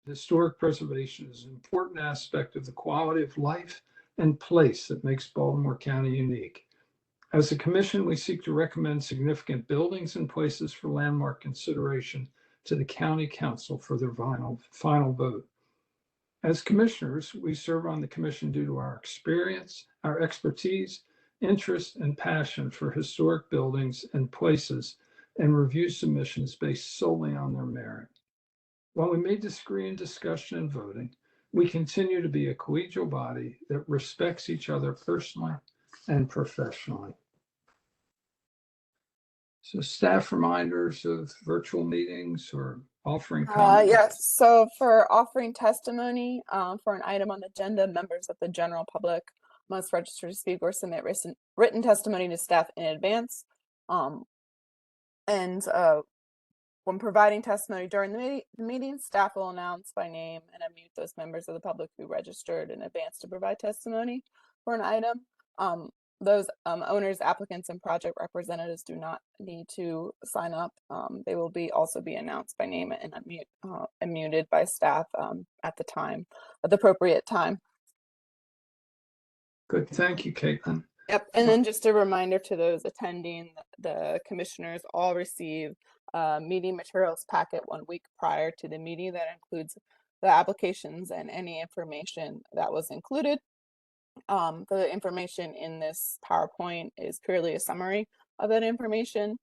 Historic preservation is an important aspect of the quality of life and place that makes Baltimore County unique. As a commission, we seek to recommend significant buildings and places for landmark consideration to the County Council for their final vote. As commissioners, we serve on the commission due to our experience, our expertise, interest, and passion for historic buildings and places, and review submissions based solely on their merit. While we may disagree in discussion and voting, we continue to be a collegial body that respects each other personally and professionally. So staff reminders of virtual meetings or offering comments? Yes, so for offering testimony for an item on the agenda, members of the general public must register to speak or submit written testimony to staff in advance. When providing testimony during the meeting, staff will announce by name and unmute those members of the public who registered in advance to provide testimony for an item. Those owners, applicants, and project representatives do not need to sign up. They will also be announced by name and unmuted by staff at the appropriate time. Good, thank you, Caitlin. Yep, and then just a reminder to those attending, the commissioners all receive meeting materials packet 1 week prior to the meeting that includes the applications and any information that was included. The information in this PowerPoint is purely a summary of that information,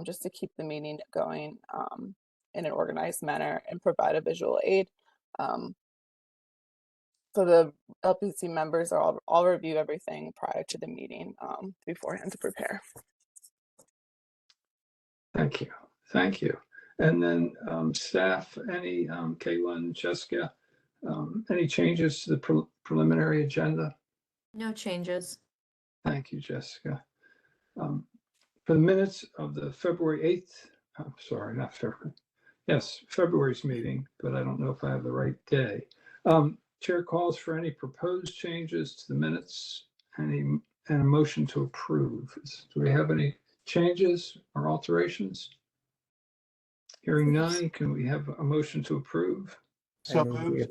just to keep the meeting going in an organized manner and provide a visual aid. So the LPC members are all review everything prior to the meeting beforehand to prepare. Thank you. Thank you. And then staff, any, Caitlin, Jessica, any changes to the preliminary agenda? No changes. Thank you, Jessica. For the minutes of the February 8th, I'm sorry, not February. Yes, February's meeting, but I don't know if I have the right day. Chair calls for any proposed changes to the minutes, and a motion to approve. Do we have any changes or alterations? Hearing none, can we have a motion to approve? So moved.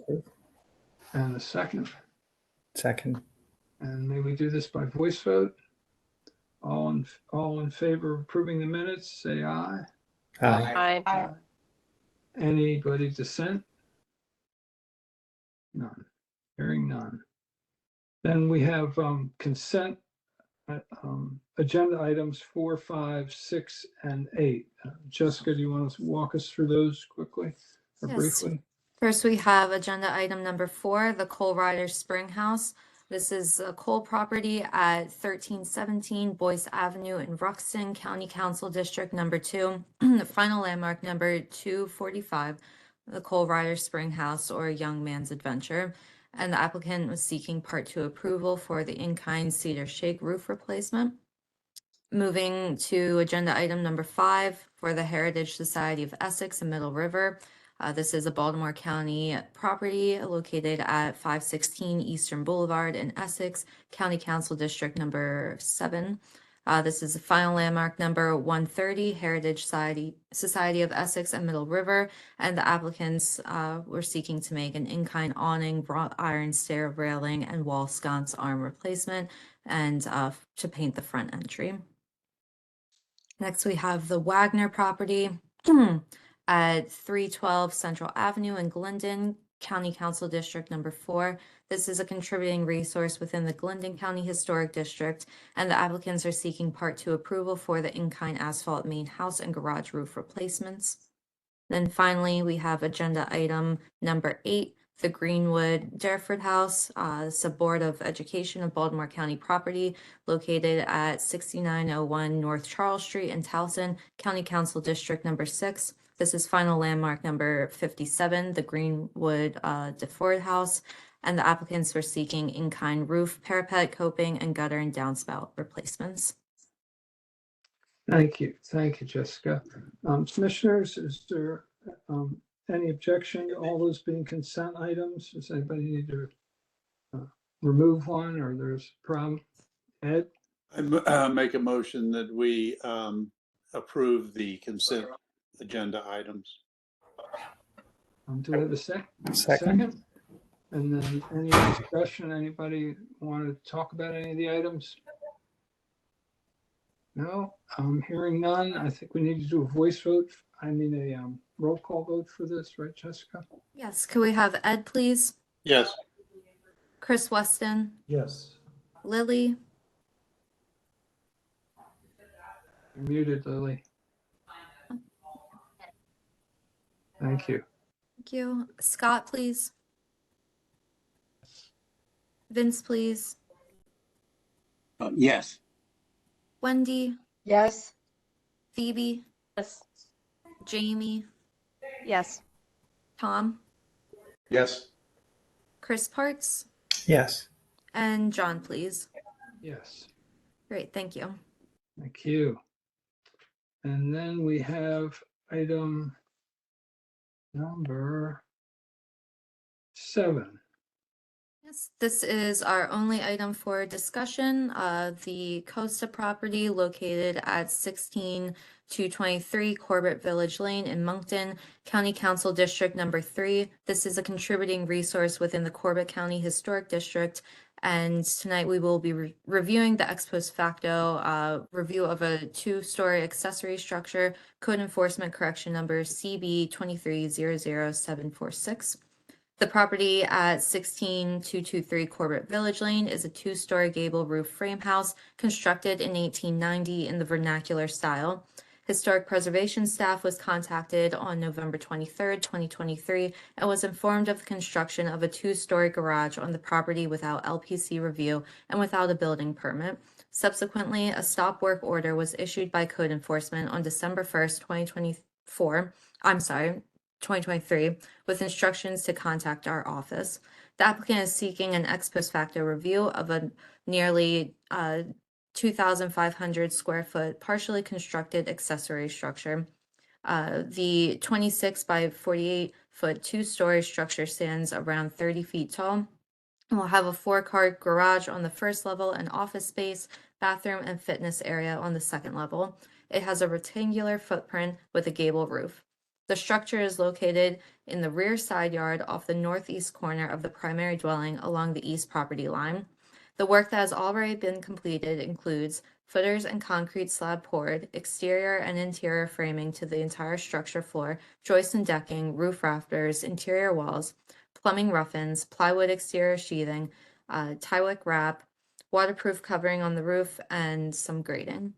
And a second? Second. And may we do this by voice vote? All in favor of approving the minutes, say aye. Aye. Aye. Anybody dissent? None. Hearing none. Then we have consent agenda items 4, 5, 6, and 8. Jessica, do you want to walk us through those quickly or Yes. briefly? First, we have agenda item number 4, the Coal Riders Spring House. This is a coal property at 1317 Boyce Avenue in Ruxton, County Council District number 2. The final landmark number 245, the Coal Riders Spring House, or Young Man's Adventure. And the applicant was seeking Part 2 approval for the in-kind cedar shake roof replacement. Moving to agenda item number 5 for the Heritage Society of Essex and Middle River. This is a Baltimore County property located at 516 Eastern Boulevard in Essex, County Council District number 7. This is the final landmark number 130, Heritage Society of Essex and Middle River, and the applicants were seeking to make an in-kind awning, wrought iron stair railing, and wall sconce arm replacement, and to paint the front entry. Next, we have the Wagner property at 312 Central Avenue in Glendon, County Council District number 4. This is a contributing resource within the Glendon County Historic District, and the applicants are seeking Part 2 approval for the in-kind asphalt main house and garage roof replacements. Then finally, we have agenda item number 8, the Greenwood Derford House. It's a Board of Education of Baltimore County property located at 6901 North Charles Street in Towson, County Council District number 6. This is final landmark number 57, the Greenwood Derford House, and the applicants were seeking in-kind roof, parapet, coping, and gutter and downspout replacements. Thank you. Thank you, Jessica. Commissioners, is there any objection to all those being consent items? Does anybody need to remove one, or there's a problem? Ed? I make a motion that we approve the consent agenda items. Do we have a Second. second? And then any discussion, anybody want to talk about any of the items? No, I'm hearing none. I think we need to do a voice vote. I mean, a roll call vote for this, right, Jessica? Yes, could we have Ed, please? Yes. Chris Weston, Yes. Lily, You're muted, Lily. Thank you. thank you. Scott, please. Vince, please. Yes. Wendy, Yes. Phoebe, Yes. Jamie, Yes. Tom, Yes. Chris Parts, Yes. and John, please. Yes, Great, thank you. thank you. And then we have item number 7. Yes, this is our only item for discussion. The Costa property located at 16223 Corbett Village Lane in Moncton, County Council District Number 3. This is a contributing resource within the Corbett County Historic District. And tonight we will be reviewing the ex post facto review of a 2-story accessory structure, code enforcement correction number CB 2300746. The property at 16223 Corbett Village Lane is a 2-story gable roof frame house constructed in 1890 in the vernacular style. Historic preservation staff was contacted on November 23rd, 2023, and was informed of the construction of a 2-story garage on the property without LPC review and without a building permit. Subsequently, a stop work order was issued by code enforcement on December 1st, 2023, with instructions to contact our office. The applicant is seeking an ex post facto review of a nearly 2,500 square foot partially constructed accessory structure. The 26 by 48 foot 2-story structure stands around 30 feet tall. We'll have a 4-car garage on the first level, an office space, bathroom, and fitness area on the second level. It has a rectangular footprint with a gable roof. The structure is located in the rear side yard off the northeast corner of the primary dwelling along the east property line. The work that has already been completed includes footers and concrete slab poured, exterior and interior framing to the entire structure floor, joists and decking, roof rafters, interior walls, plumbing rough-ins, plywood exterior sheathing, Tywick wrap, waterproof covering on the roof, and some grading.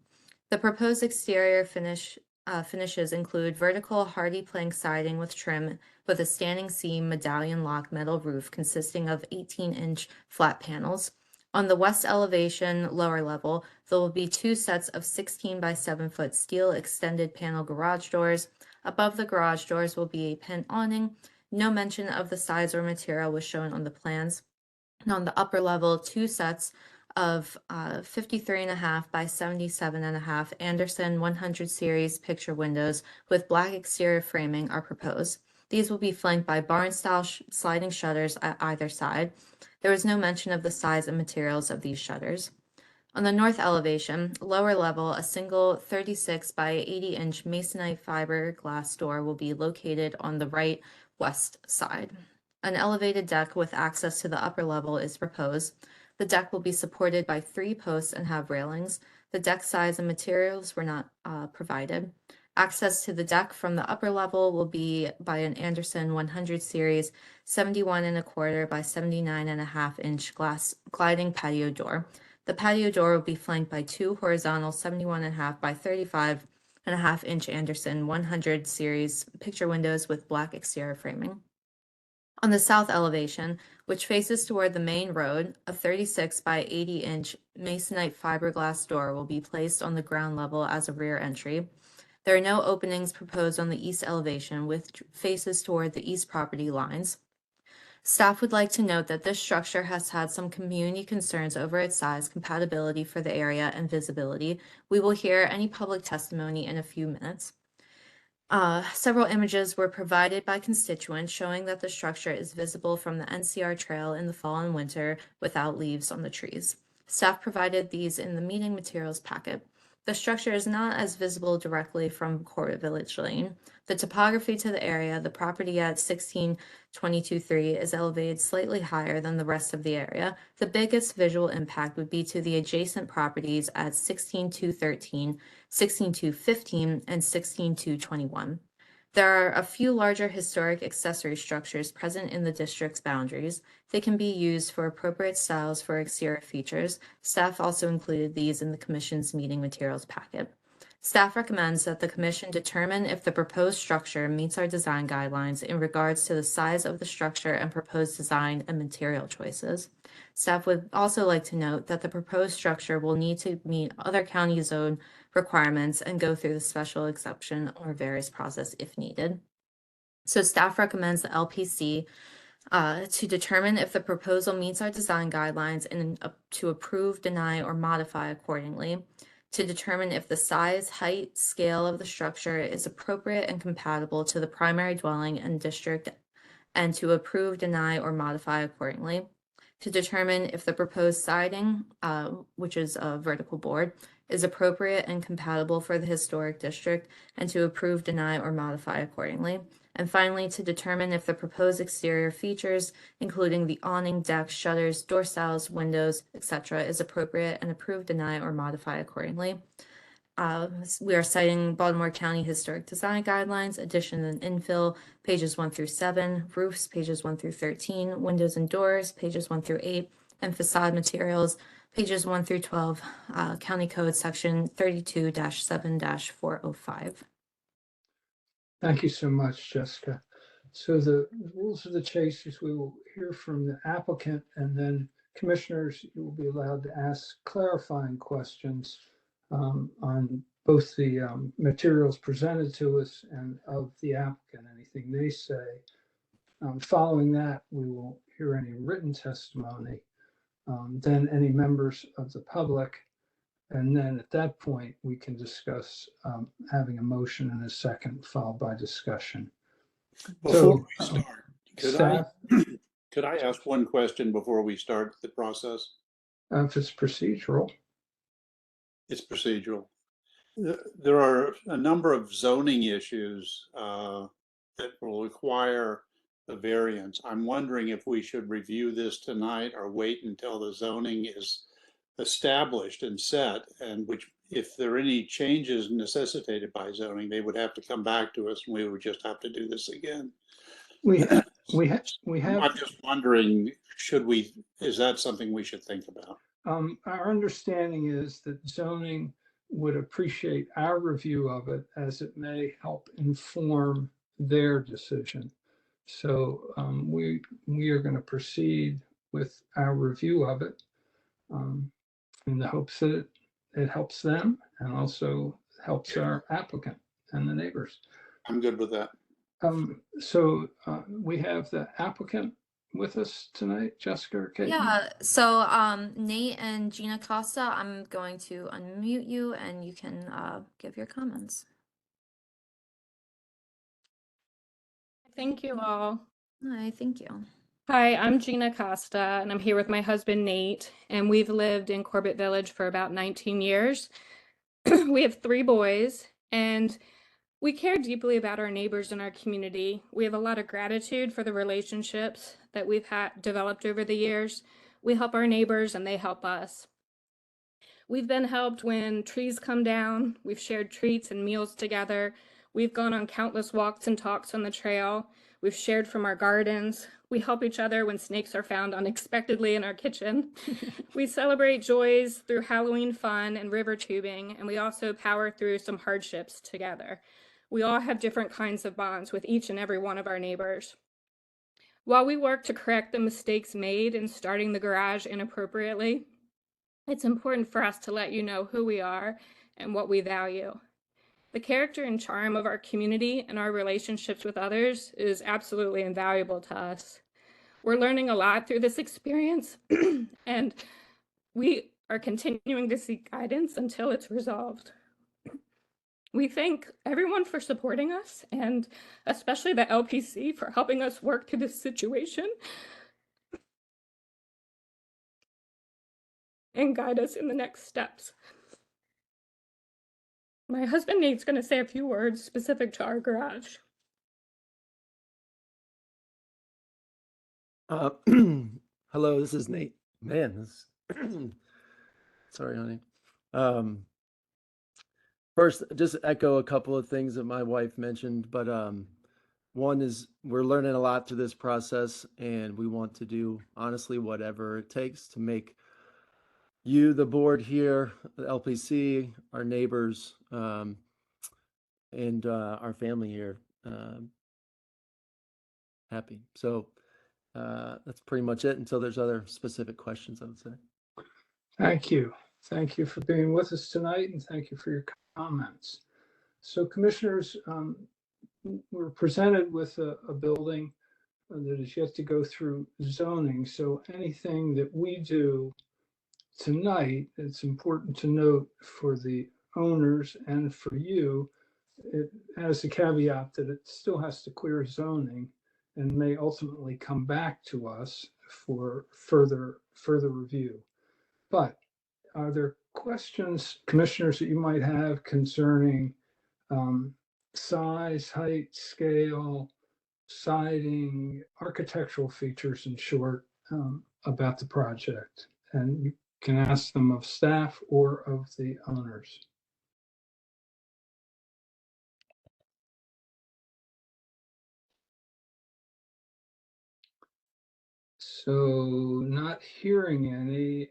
The proposed exterior finishes include vertical hardy plank siding with trim with a standing seam medallion lock metal roof consisting of 18-inch flat panels. On the west elevation, lower level, there will be 2 sets of 16 by 7 foot steel extended panel garage doors. Above the garage doors will be a pent awning. No mention of the size or material was shown on the plans. And on the upper level, 2 sets of 53.5 by 77.5 Anderson 100 series picture windows with black exterior framing are proposed. These will be flanked by barn-style sliding shutters at either side. There is no mention of the size and materials of these shutters. On the north elevation, lower level, a single 36 by 80-inch masonite fiberglass door will be located on the right west side. An elevated deck with access to the upper level is proposed. The deck will be supported by 3 posts and have railings. The deck size and materials were not provided. Access to the deck from the upper level will be by an Anderson 100 series 71.25 by 79.5 inch glass gliding patio door. The patio door will be flanked by 2 horizontal 71.5 by 35.5 inch Anderson 100 series picture windows with black exterior framing. On the south elevation, which faces toward the main road, a 36 by 80 inch masonite fiberglass door will be placed on the ground level as a rear entry. There are no openings proposed on the east elevation, which faces toward the east property lines. Staff would like to note that this structure has had some community concerns over its size, compatibility for the area, and visibility. We will hear any public testimony in a few minutes. Several images were provided by constituents showing that the structure is visible from the NCR trail in the fall and winter without leaves on the trees. Staff provided these in the meeting materials packet. The structure is not as visible directly from Corbett Village Lane. The topography to the area, the property at 16223 is elevated slightly higher than the rest of the area. The biggest visual impact would be to the adjacent properties at 16213, 16215, and 16221. There are a few larger historic accessory structures present in the district's boundaries. They can be used for appropriate styles for exterior features. Staff also included these in the Commission's meeting materials packet. Staff recommends that the Commission determine if the proposed structure meets our design guidelines in regards to the size of the structure and proposed design and material choices. Staff would also like to note that the proposed structure will need to meet other county zone requirements and go through the special exception or various process if needed. So staff recommends the LPC to determine if the proposal meets our design guidelines and to approve, deny, or modify accordingly. To determine if the size, height, scale of the structure is appropriate and compatible to the primary dwelling and district, and to approve, deny, or modify accordingly. To determine if the proposed siding, which is a vertical board, is appropriate and compatible for the historic district, and to approve, deny, or modify accordingly. And finally, to determine if the proposed exterior features, including the awning, decks, shutters, door styles, windows, etc., is appropriate and approve, deny, or modify accordingly. We are citing Baltimore County Historic Design Guidelines, addition and infill, pages 1 through 7, roofs, pages 1 through 13, windows and doors, pages 1 through 8, and facade materials, pages 1 through 12, County Code Section 32-7-405. Thank you so much, Jessica. So the rules of the chase is we will hear from the applicant, and then commissioners, you will be allowed to ask clarifying questions on both the materials presented to us and of the applicant, anything they say. Following that, we will hear any written testimony, then any members of the public, and then at that point, we can discuss having a motion and a second followed by discussion. Before we start, Staff, could I ask one question before we start the process? if it's procedural. It's procedural. There are a number of zoning issues that will require a variance. I'm wondering if we should review this tonight or wait until the zoning is established and set, and which, if there are any changes necessitated by zoning, they would have to come back to us and we would just have to do this again. I'm I'm just wondering, is that something we should think about? Our understanding is that zoning would appreciate our review of it, as it may help inform their decision. So we are going to proceed with our review of it in the hopes that it helps them and also helps our applicant and the neighbors. I'm good with that. So we have the applicant with us tonight, Jessica or Kate? Yeah, so Nate and Gina Costa, I'm going to unmute you and you can give your comments. Thank you all. Hi, thank you. Hi, I'm Gina Costa, and I'm here with my husband, Nate, and we've lived in Corbett Village for about 19 years. We have 3 boys, and we care deeply about our neighbors in our community. We have a lot of gratitude for the relationships that we've developed over the years. We help our neighbors, and they help us. We've been helped when trees come down. We've shared treats and meals together. We've gone on countless walks and talks on the trail. We've shared from our gardens. We help each other when snakes are found unexpectedly in our kitchen. We celebrate joys through Halloween fun and river tubing, and we also power through some hardships together. We all have different kinds of bonds with each and every one of our neighbors. While we work to correct the mistakes made in starting the garage inappropriately, it's important for us to let you know who we are and what we value. The character and charm of our community and our relationships with others is absolutely invaluable to us. We're learning a lot through this experience, and we are continuing to seek guidance until it's resolved. We thank everyone for supporting us, and especially the LPC for helping us work through this situation and guide us in the next steps. My husband Nate's going to say a few words specific to our garage. Hello, this is Nate. Man, this sorry, honey. First, just echo a couple of things that my wife mentioned, but one is we're learning a lot through this process, and we want to do honestly whatever it takes to make you, the board here, the LPC, our neighbors, and our family here happy. So that's pretty much it until there's other specific questions, I would say. Thank you. Thank you for being with us tonight, and thank you for your comments. So commissioners, we're presented with a building that is yet to go through zoning. So anything that we do tonight, it's important to note for the owners and for you, it has a caveat that it still has to clear zoning and may ultimately come back to us for further review. But are there questions, commissioners, that you might have concerning size, height, scale, siding, architectural features, in short, about the project? And you can ask them of staff or of the owners. So not hearing any,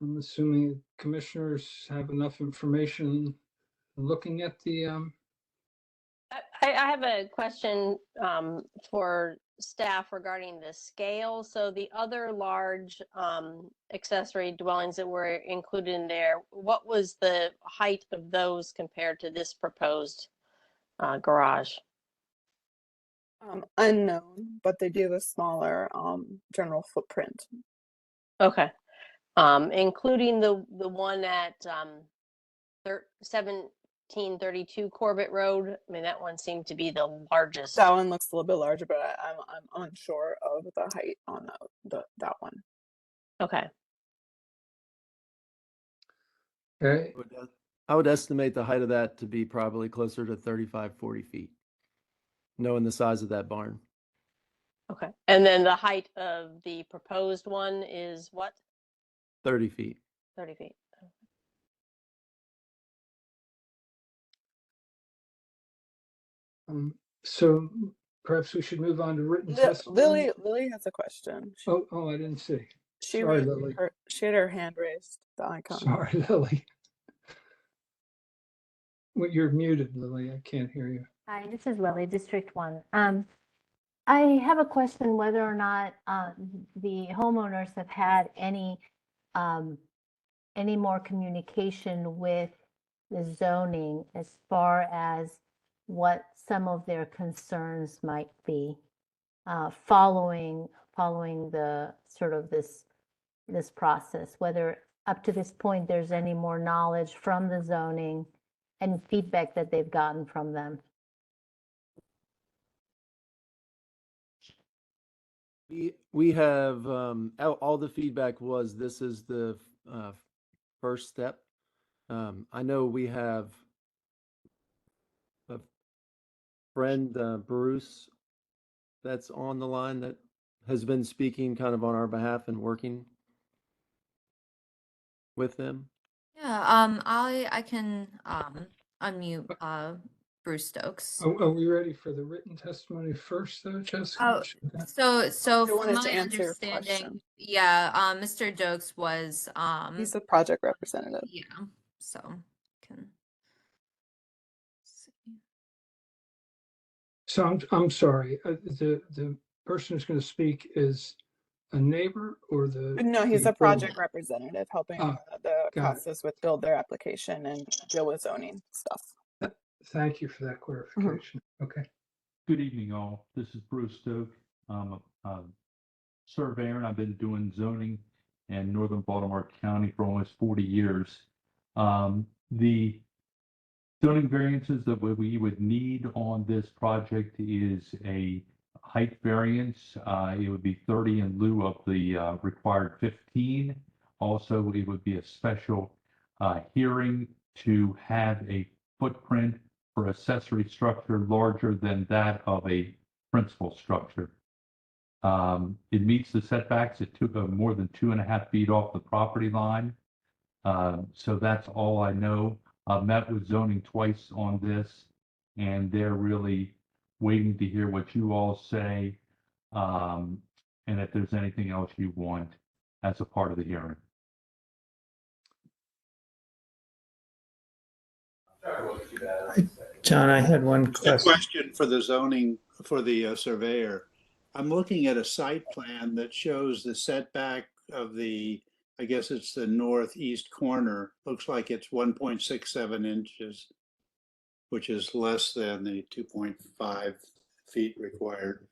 I'm assuming commissioners have enough information looking at the, I have a question for staff regarding the scale. So the other large accessory dwellings that were included in there, what was the height of those compared to this proposed garage? Unknown, but they do have a smaller general footprint. Okay. Including the one at 1732 Corbett Road. I mean, that one seemed to be the largest. That one looks a little bit larger, but I'm unsure of the height on that one. Okay. okay, I would estimate the height of that to be probably closer to 35, 40 feet, knowing the size of that barn. Okay. And then the height of the proposed one is what? 30 feet. 30 feet. So perhaps we should move on to written testimony. Lily has a question. Oh, I didn't see. Sorry, Lily. She had her hand raised, the icon. Sorry, Lily. Well, you're muted, Lily. I can't hear you. Hi, this is Lily, District 1. I have a question whether or not the homeowners have had any more communication with the zoning as far as what some of their concerns might be following the sort of this process, whether up to this point there's any more knowledge from the zoning and feedback that they've gotten from them. We have all the feedback was this is the first step. I know we have a friend, Bruce, that's on the line that has been speaking kind of on our behalf and working with them. Yeah, I can unmute Bruce Stokes. Are we ready for the written testimony first, though, Jessica? So I from wanted my to answer your understanding, question. yeah, Mr. Dokes was He's the project representative. yeah, so can see. So I'm sorry. The person who's going to speak is a neighbor or the? No, he's the a project representative helping Oh, the got it. process with build their application and deal with zoning stuff. Thank you for that clarification. Okay. Good evening, all. This is Bruce Stokes. I'm a surveyor, and I've been doing zoning in northern Baltimore County for almost 40 years. The zoning variances that we would need on this project is a height variance. It would be 30 in lieu of the required 15. Also, it would be a special hearing to have a footprint for accessory structure larger than that of a principal structure. It meets the setbacks. It took more than 2.5 feet off the property line. So that's all I know. I've met with zoning twice on this, and they're really waiting to hear what you all say, and if there's anything else you want as a part of the hearing. John, I had one A question. question for the zoning, for the surveyor. I'm looking at a site plan that shows the setback of the, I guess it's the northeast corner. Looks like it's 1.67 inches, which is less than the 2.5 feet required.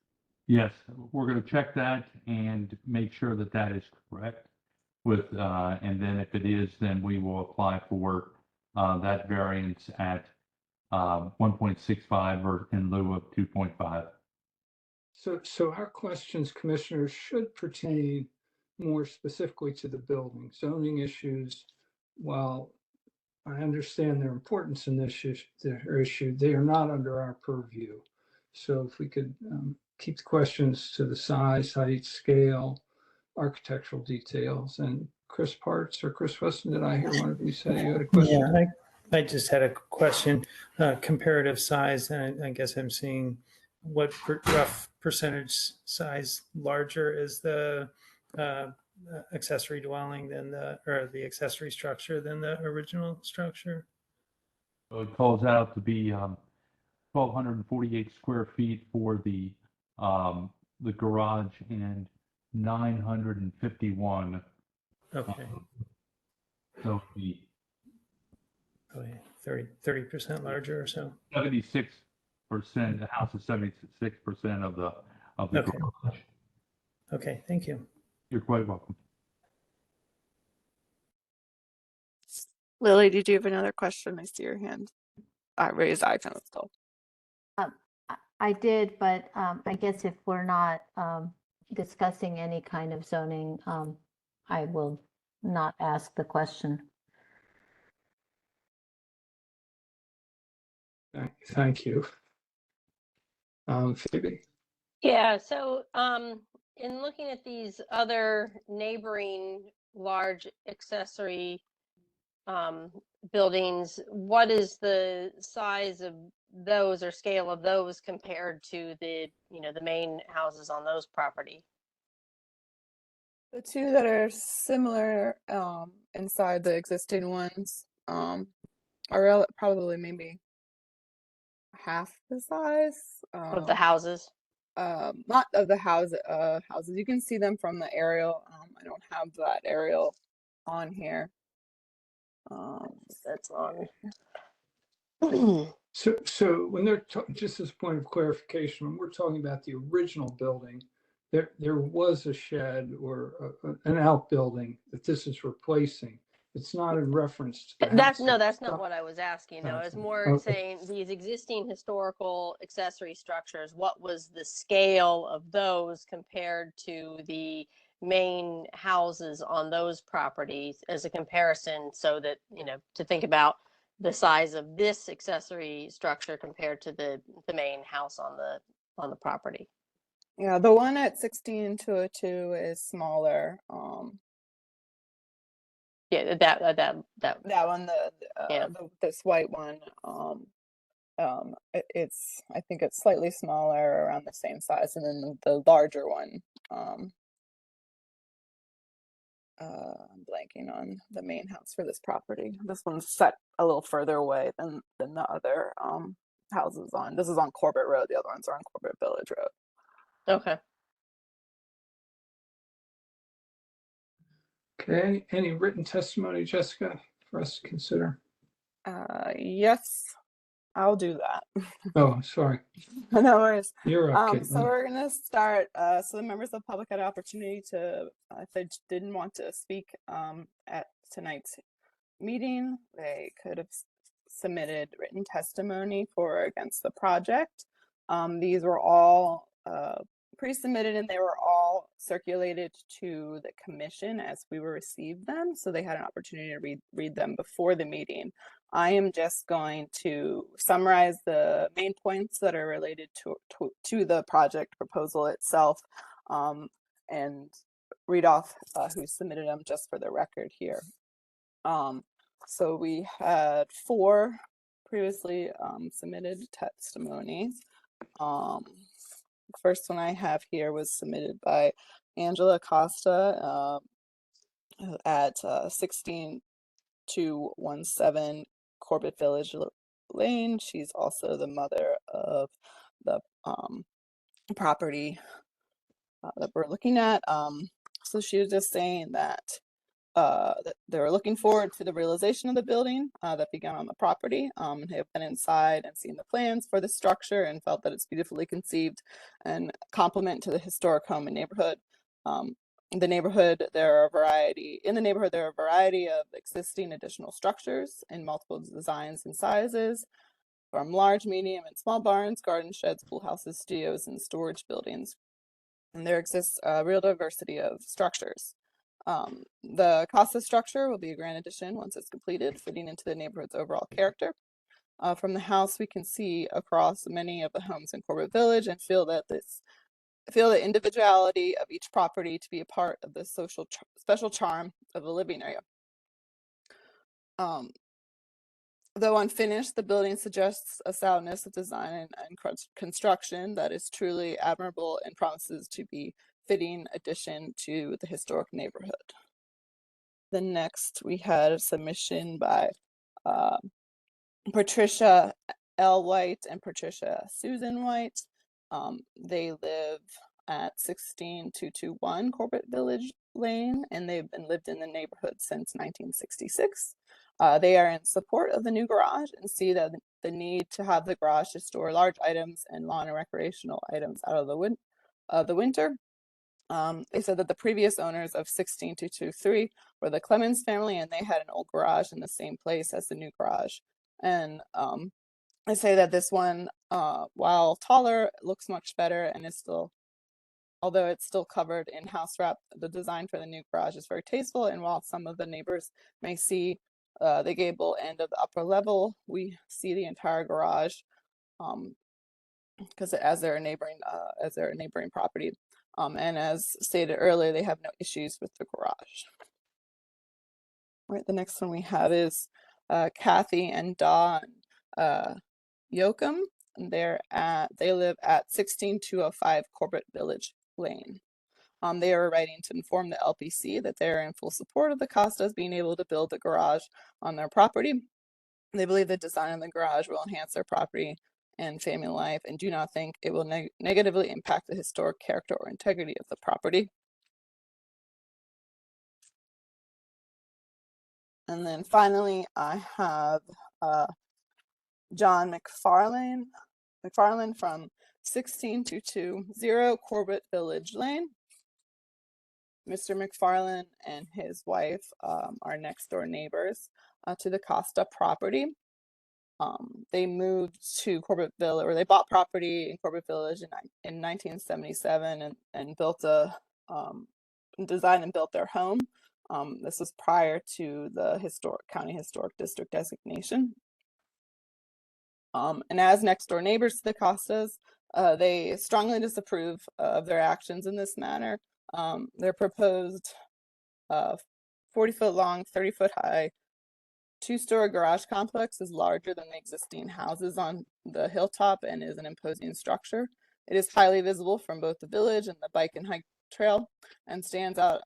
Yes, we're going to check that and make sure that that is correct. And then if it is, then we will apply for that variance at 1.65 or in lieu of 2.5. So our questions, Commissioners, should pertain more specifically to the building. Zoning issues, while I understand their importance in this issue, they are not under our purview. So if we could keep the questions to the size, height, scale, architectural details. And Chris Parts or Chris Weston, did I hear one of you say you had a question? Yeah, I just had a question, comparative size, and I guess I'm seeing what rough percentage size larger is the accessory dwelling than the accessory structure than the original structure? So it calls out to be 1,248 square feet for the garage and 951. Okay. So the Okay, 30% larger or so. 76%, the house is 76% of the Okay. garage. Okay, thank you. You're quite welcome. Lily, did you have another question? I see your hand. I raised icon still. I did, but I guess if we're not discussing any kind of zoning, I will not ask the question. Thank you. Phoebe? Yeah, so in looking at these other neighboring large accessory buildings, what is the size of those or scale of those compared to the, the main houses on those property? The two that are similar inside the existing ones are probably maybe half the size Of the houses? not of the houses. You can see them from the aerial. I don't have that aerial on here. That's on. So when they're just as a point of clarification, when we're talking about the original building, there was a shed or an outbuilding that this is replacing. It's not in reference to the That's house. not what I was asking. No, it's more Okay. saying these existing historical accessory structures, what was the scale of those compared to the main houses on those properties as a comparison, so that, to think about the size of this accessory structure compared to the main house on the property. Yeah, the one at 16202 is smaller. Yeah, that one, yeah. This white one, I think it's slightly smaller, around the same size, and then the larger one, I'm blanking on the main house for this property. This one's set a little further away than the other houses on. This is on Corbett Road. The other ones are on Corbett Village Road. Okay. Okay, any written testimony, Jessica, for us to consider? Yes, I'll do that. Oh, sorry. No worries. You're up, Caitlin. So we're gonna start. So the members of the public had an opportunity to, if they didn't want to speak at tonight's meeting, they could have submitted written testimony for or against the project. These were all pre-submitted, and they were all circulated to the commission as we were received them, so they had an opportunity to read them before the meeting. I am just going to summarize the main points that are related to the project proposal itself, and read off who submitted them just for the record here. So we had 4 previously submitted testimonies. The first one I have here was submitted by Angela Costa at 16217 Corbett Village Lane. She's also the mother of the property that we're looking at. So she was just saying that they were looking forward to the realization of the building that began on the property, and have been inside and seen the plans for the structure and felt that it's beautifully conceived and complement to the historic home and neighborhood. In the neighborhood, there are a variety of existing additional structures in multiple designs and sizes, from large, medium, and small barns, garden sheds, pool houses, studios, and storage buildings. And there exists a real diversity of structures. The Casa structure will be a grand addition once it's completed, fitting into the neighborhood's overall character. From the house, we can see across many of the homes in Corbett Village and feel the individuality of each property to be a part of the special charm of the living area. Though unfinished, the building suggests a soundness of design and construction that is truly admirable and promises to be fitting addition to the historic neighborhood. Then next we had a submission by Patricia L. White and Patricia Susan White. They live at 16221 Corbett Village Lane, and they've been lived in the neighborhood since 1966. They are in support of the new garage and see that the need to have the garage to store large items and lawn and recreational items out of the winter. They said that the previous owners of 16223 were the Clemens family, and they had an old garage in the same place as the new garage. And I say that this one, while taller, looks much better and is still, although it's still covered in house wrap, the design for the new garage is very tasteful. And while some of the neighbors may see the gable end of the upper level, we see the entire garage because as their neighboring property. And as stated earlier, they have no issues with the garage. All right, the next one we have is Kathy and Dawn Yoakum. They live at 16205 Corbett Village Lane. They are writing to inform the LPC that they are in full support of the Costas being able to build a garage on their property. They believe the design of the garage will enhance their property and family life, and do not think it will negatively impact the historic character or integrity of the property. And then finally, I have John McFarlane from 16220 Corbett Village Lane. Mr. McFarlane and his wife are next door neighbors to the Costa property. They moved to Corbett Village, or they bought property in Corbett Village in 1977 and built designed and built their home. This was prior to the County Historic District designation. And as next door neighbors to the Costas, they strongly disapprove of their actions in this manner. Their proposed 40-foot long, 30-foot high, 2-story garage complex is larger than the existing houses on the hilltop and is an imposing structure. It is highly visible from both the village and the bike and hike trail, and stands out,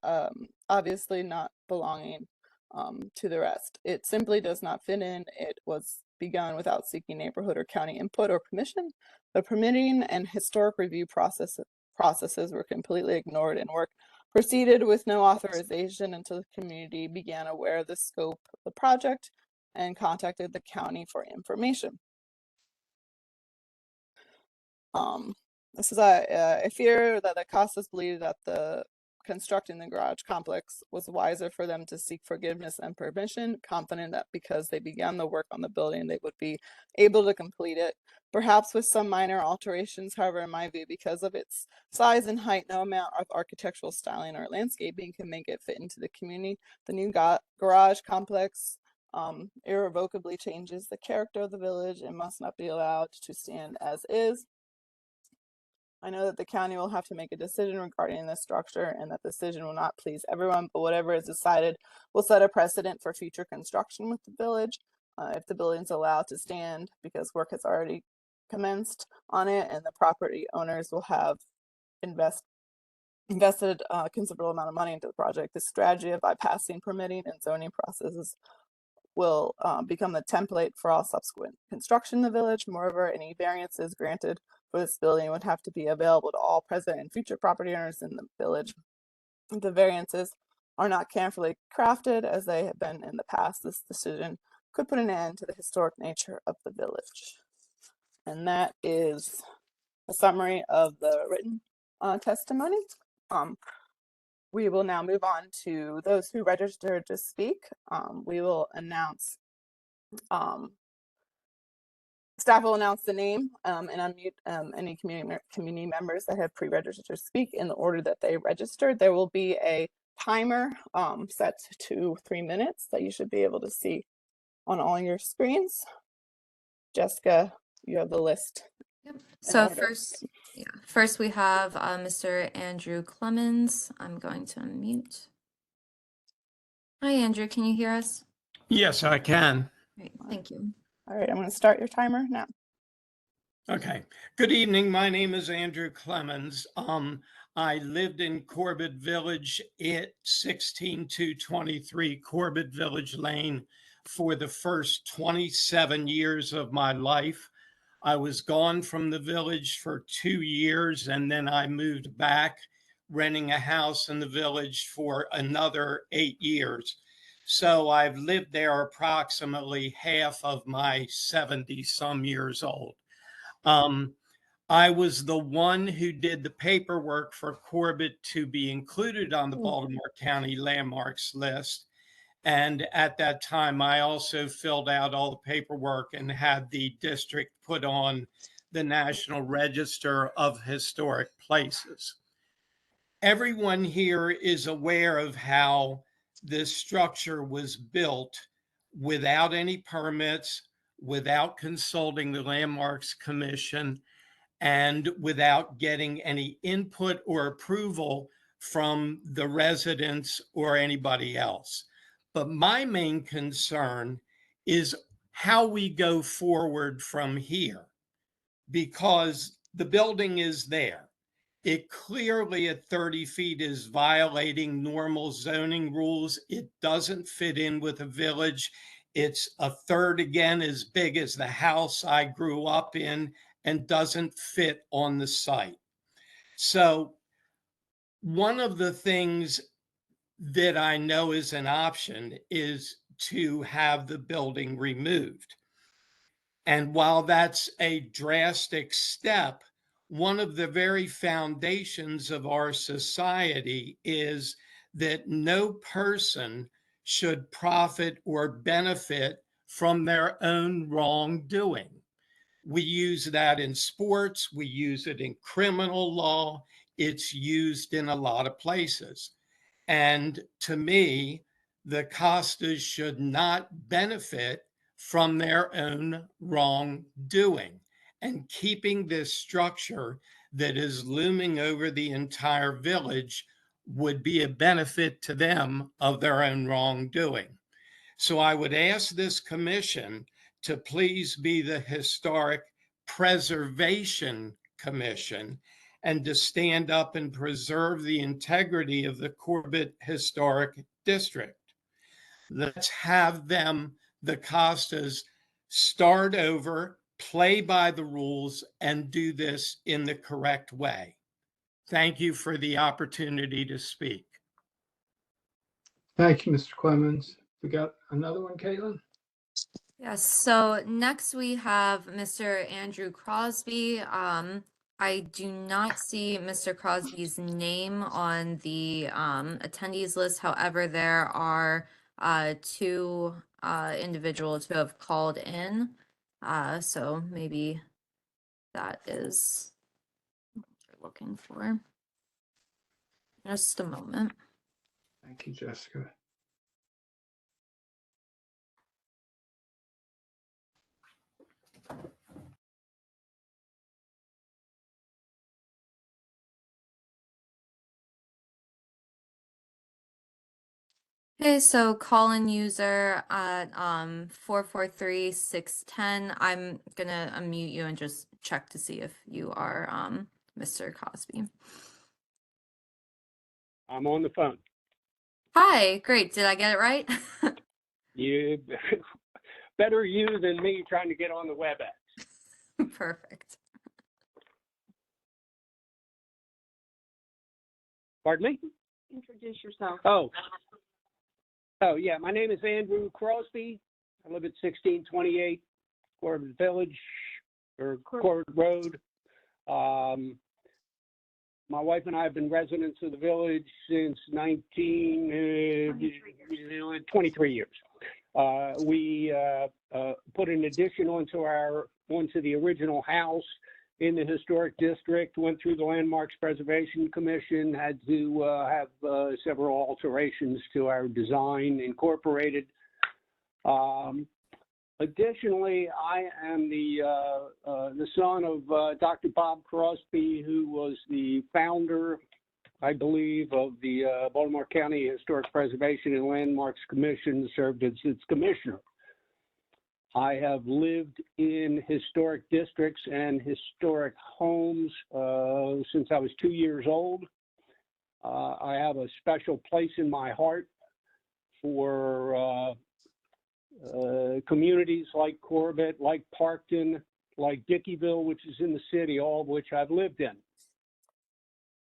obviously not belonging to the rest. It simply does not fit in. It was begun without seeking neighborhood or county input or permission. The permitting and historic review processes were completely ignored, and work proceeded with no authorization until the community began aware of the scope of the project and contacted the county for information. This is I fear that the Costas believe that the constructing the garage complex was wiser for them to seek forgiveness and permission, confident that because they began the work on the building, they would be able to complete it, perhaps with some minor alterations. However, in my view, because of its size and height, no amount of architectural styling or landscaping can make it fit into the community. The new garage complex irrevocably changes the character of the village and must not be allowed to stand as is. I know that the county will have to make a decision regarding this structure, and that decision will not please everyone, but whatever is decided will set a precedent for future construction with the village. If the building's allowed to stand, because work has already commenced on it, and the property owners will have invested a considerable amount of money into the project, the strategy of bypassing permitting and zoning processes will become the template for all subsequent construction in the village. Moreover, any variances granted for this building would have to be available to all present and future property owners in the village. If the variances are not carefully crafted as they have been in the past, this decision could put an end to the historic nature of the village. And that is a summary of the written testimony. We will now move on to those who registered to speak. We will announce, staff will announce the name and unmute any community members that have pre-registered to speak in the order that they registered. There will be a timer set to 3 minutes that you should be able to see on all your screens. Jessica, you have the list. Yep. in So order. first we have Mr. Andrew Clemens. I'm going to unmute. Hi, Andrew. Can you hear us? Yes, I can. Great. Thank you. All right, I'm going to start your timer now. Okay. Good evening. My name is Andrew Clemens. I lived in Corbett Village at 16223 Corbett Village Lane for the first 27 years of my life. I was gone from the village for 2 years, and then I moved back, renting a house in the village for another 8 years. So I've lived there approximately half of my 70-some years old. I was the one who did the paperwork for Corbett to be included on the Baltimore County landmarks list. And at that time, I also filled out all the paperwork and had the district put on the National Register of Historic Places. Everyone here is aware of how this structure was built without any permits, without consulting the Landmarks Commission, and without getting any input or approval from the residents or anybody else. But my main concern is how we go forward from here, because the building is there. It clearly at 30 feet is violating normal zoning rules. It doesn't fit in with a village. It's a third again as big as the house I grew up in and doesn't fit on the site. So one of the things that I know is an option is to have the building removed. And while that's a drastic step, one of the very foundations of our society is that no person should profit or benefit from their own wrongdoing. We use that in sports, we use it in criminal law, it's used in a lot of places. And to me, the Costas should not benefit from their own wrongdoing. And keeping this structure that is looming over the entire village would be a benefit to them of their own wrongdoing. So I would ask this commission to please be the Historic Preservation Commission and to stand up and preserve the integrity of the Corbett Historic District. Let's have them, the Costas, start over, play by the rules, and do this in the correct way. Thank you for the opportunity to speak. Thank you, Mr. Clemens. We got another one, Caitlin? Yes, so next we have Mr. Andrew Crosby. I do not see Mr. Crosby's name on the attendees list. However, there are two individuals who have called in. So maybe that is what you're looking for. Just a moment. Thank you, Jessica. Okay, so call-in user at 443-610. I'm gonna unmute you and just check to see if you are Mr. Cosby. I'm on the phone. Hi, great. Did I get it right? You better you than me trying to get on the WebEx. Perfect. Pardon me? Introduce yourself. Oh yeah. My name is Andrew Crosby. I live at 1628 Corbett Village or Corbett Road. My wife and I have been residents of the village since 23 years. We put an addition onto the original house in the historic district, went through the Landmarks Preservation Commission, had to have several alterations to our design incorporated. Additionally, I am the son of Dr. Bob Crosby, who was the founder, I believe, of the Baltimore County Historic Preservation and Landmarks Commission, served as its commissioner. I have lived in historic districts and historic homes since I was 2 years old. I have a special place in my heart for communities like Corbett, like Parkton, like Dickeyville, which is in the city, all of which I've lived in.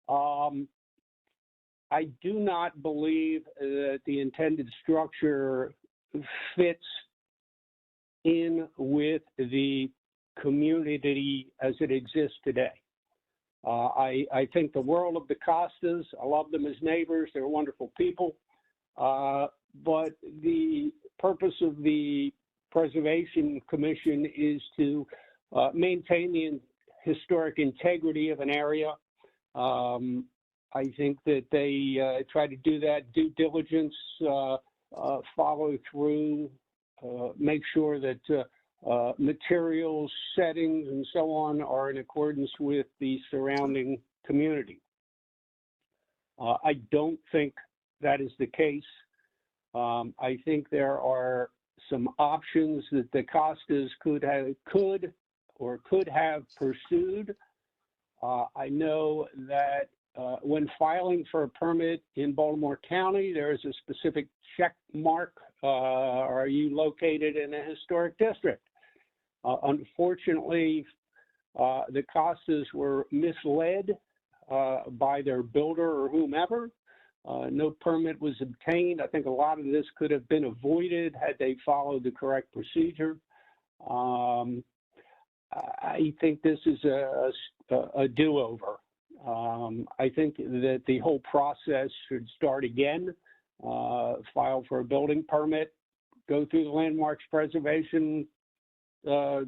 I do not believe that the intended structure fits in with the community as it exists today. I think the world of the Costas. I love them as neighbors. They're wonderful people. But the purpose of the Preservation Commission is to maintain the historic integrity of an area. I think that they try to do that due diligence, follow through, make sure that materials, settings, and so on are in accordance with the surrounding community. I don't think that is the case. I think there are some options that the Costas could have pursued. I know that when filing for a permit in Baltimore County, there is a specific check mark. Are you located in a historic district? Unfortunately, the Costas were misled by their builder or whomever. No permit was obtained. I think a lot of this could have been avoided had they followed the correct procedure. I think this is a do-over. I think that the whole process should start again, file for a building permit, go through the Landmarks Preservation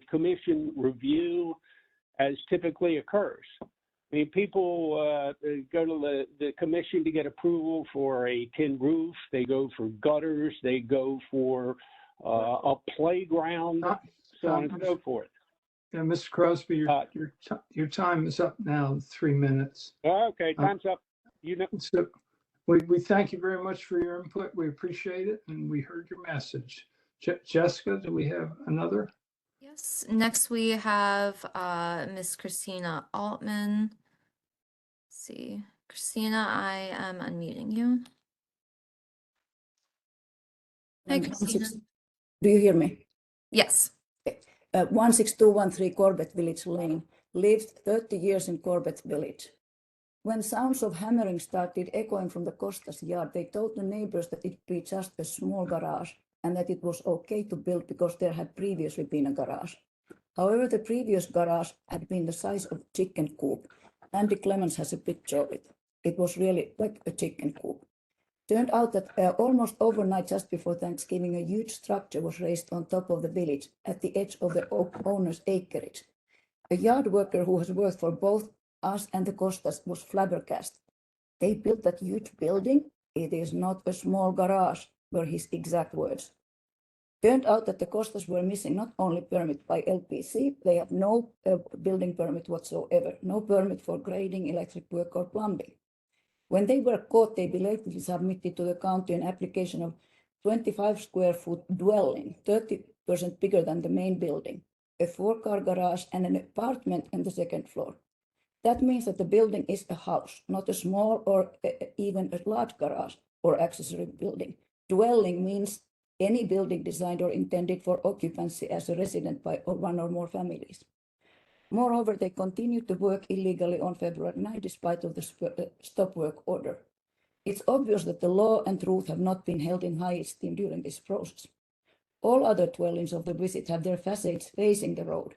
Commission review as typically occurs. I mean, people go to the commission to get approval for a tin roof. They go for gutters. They go for a playground, so on and so forth. Yeah, Mr. Crosby, your time is up now, 3 minutes. Okay, time's up. You know. So we thank you very much for your input. We appreciate it, and we heard your message. Jessica, do we have another? Yes. Next we have Miss Christina Altman. Let's see, Christina, I am unmuting you. Hi, Christina. Do you hear me? Yes. 16213 Corbett Village Lane. Lived 30 years in Corbett Village. When sounds of hammering started echoing from the Costas yard, they told the neighbors that it'd be just a small garage and that it was okay to build because there had previously been a garage. However, the previous garage had been the size of a chicken coop. Andy Clemens has a picture of it. It was really like a chicken coop. Turned out that almost overnight, just before Thanksgiving, a huge structure was raised on top of the village at the edge of the owner's acreage. A yard worker who has worked for both us and the Costas was flabbergasted. They built that huge building. It is not a small garage, were his exact words. Turned out that the Costas were missing not only permit by LPC, they have no building permit whatsoever, no permit for grading, electric work or plumbing. When they were caught, they belatedly submitted to the county an application of 25 square foot dwelling, 30% bigger than the main building, a 4-car garage and an apartment on the second floor. That means that the building is a house, not a small or even a large garage or accessory building. Dwelling means any building designed or intended for occupancy as a resident by one or more families. Moreover, they continued to work illegally on February 9 despite of the stop work order. It's obvious that the law and truth have not been held in high esteem during this process. All other dwellings of the visit have their facades facing the road,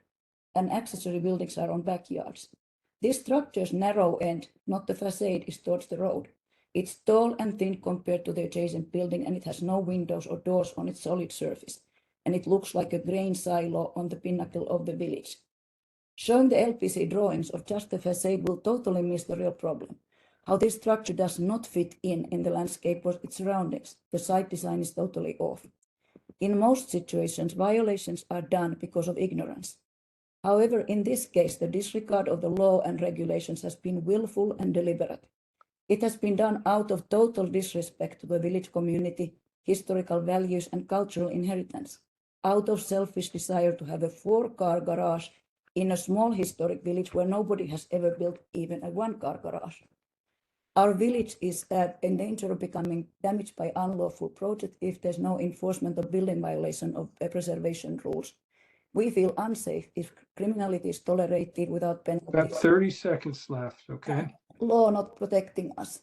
and accessory buildings are on backyards. This structure's narrow end, not the facade, is towards the road. It's tall and thin compared to the adjacent building, and it has no windows or doors on its solid surface, and it looks like a grain silo on the pinnacle of the village. Showing the LPC drawings of just the facade will totally miss the real problem. How this structure does not fit in the landscape or its surroundings. The site design is totally off. In most situations, violations are done because of ignorance. However, in this case, the disregard of the law and regulations has been willful and deliberate. It has been done out of total disrespect to the village community, historical values, and cultural inheritance, out of selfish desire to have a 4-car garage in a small historic village where nobody has ever built even a 1-car garage. Our village is in danger of becoming damaged by unlawful project if there's no enforcement of building violation of preservation rules. We feel unsafe if criminality is tolerated without About penalties. 30 seconds left, okay? Law not protecting us.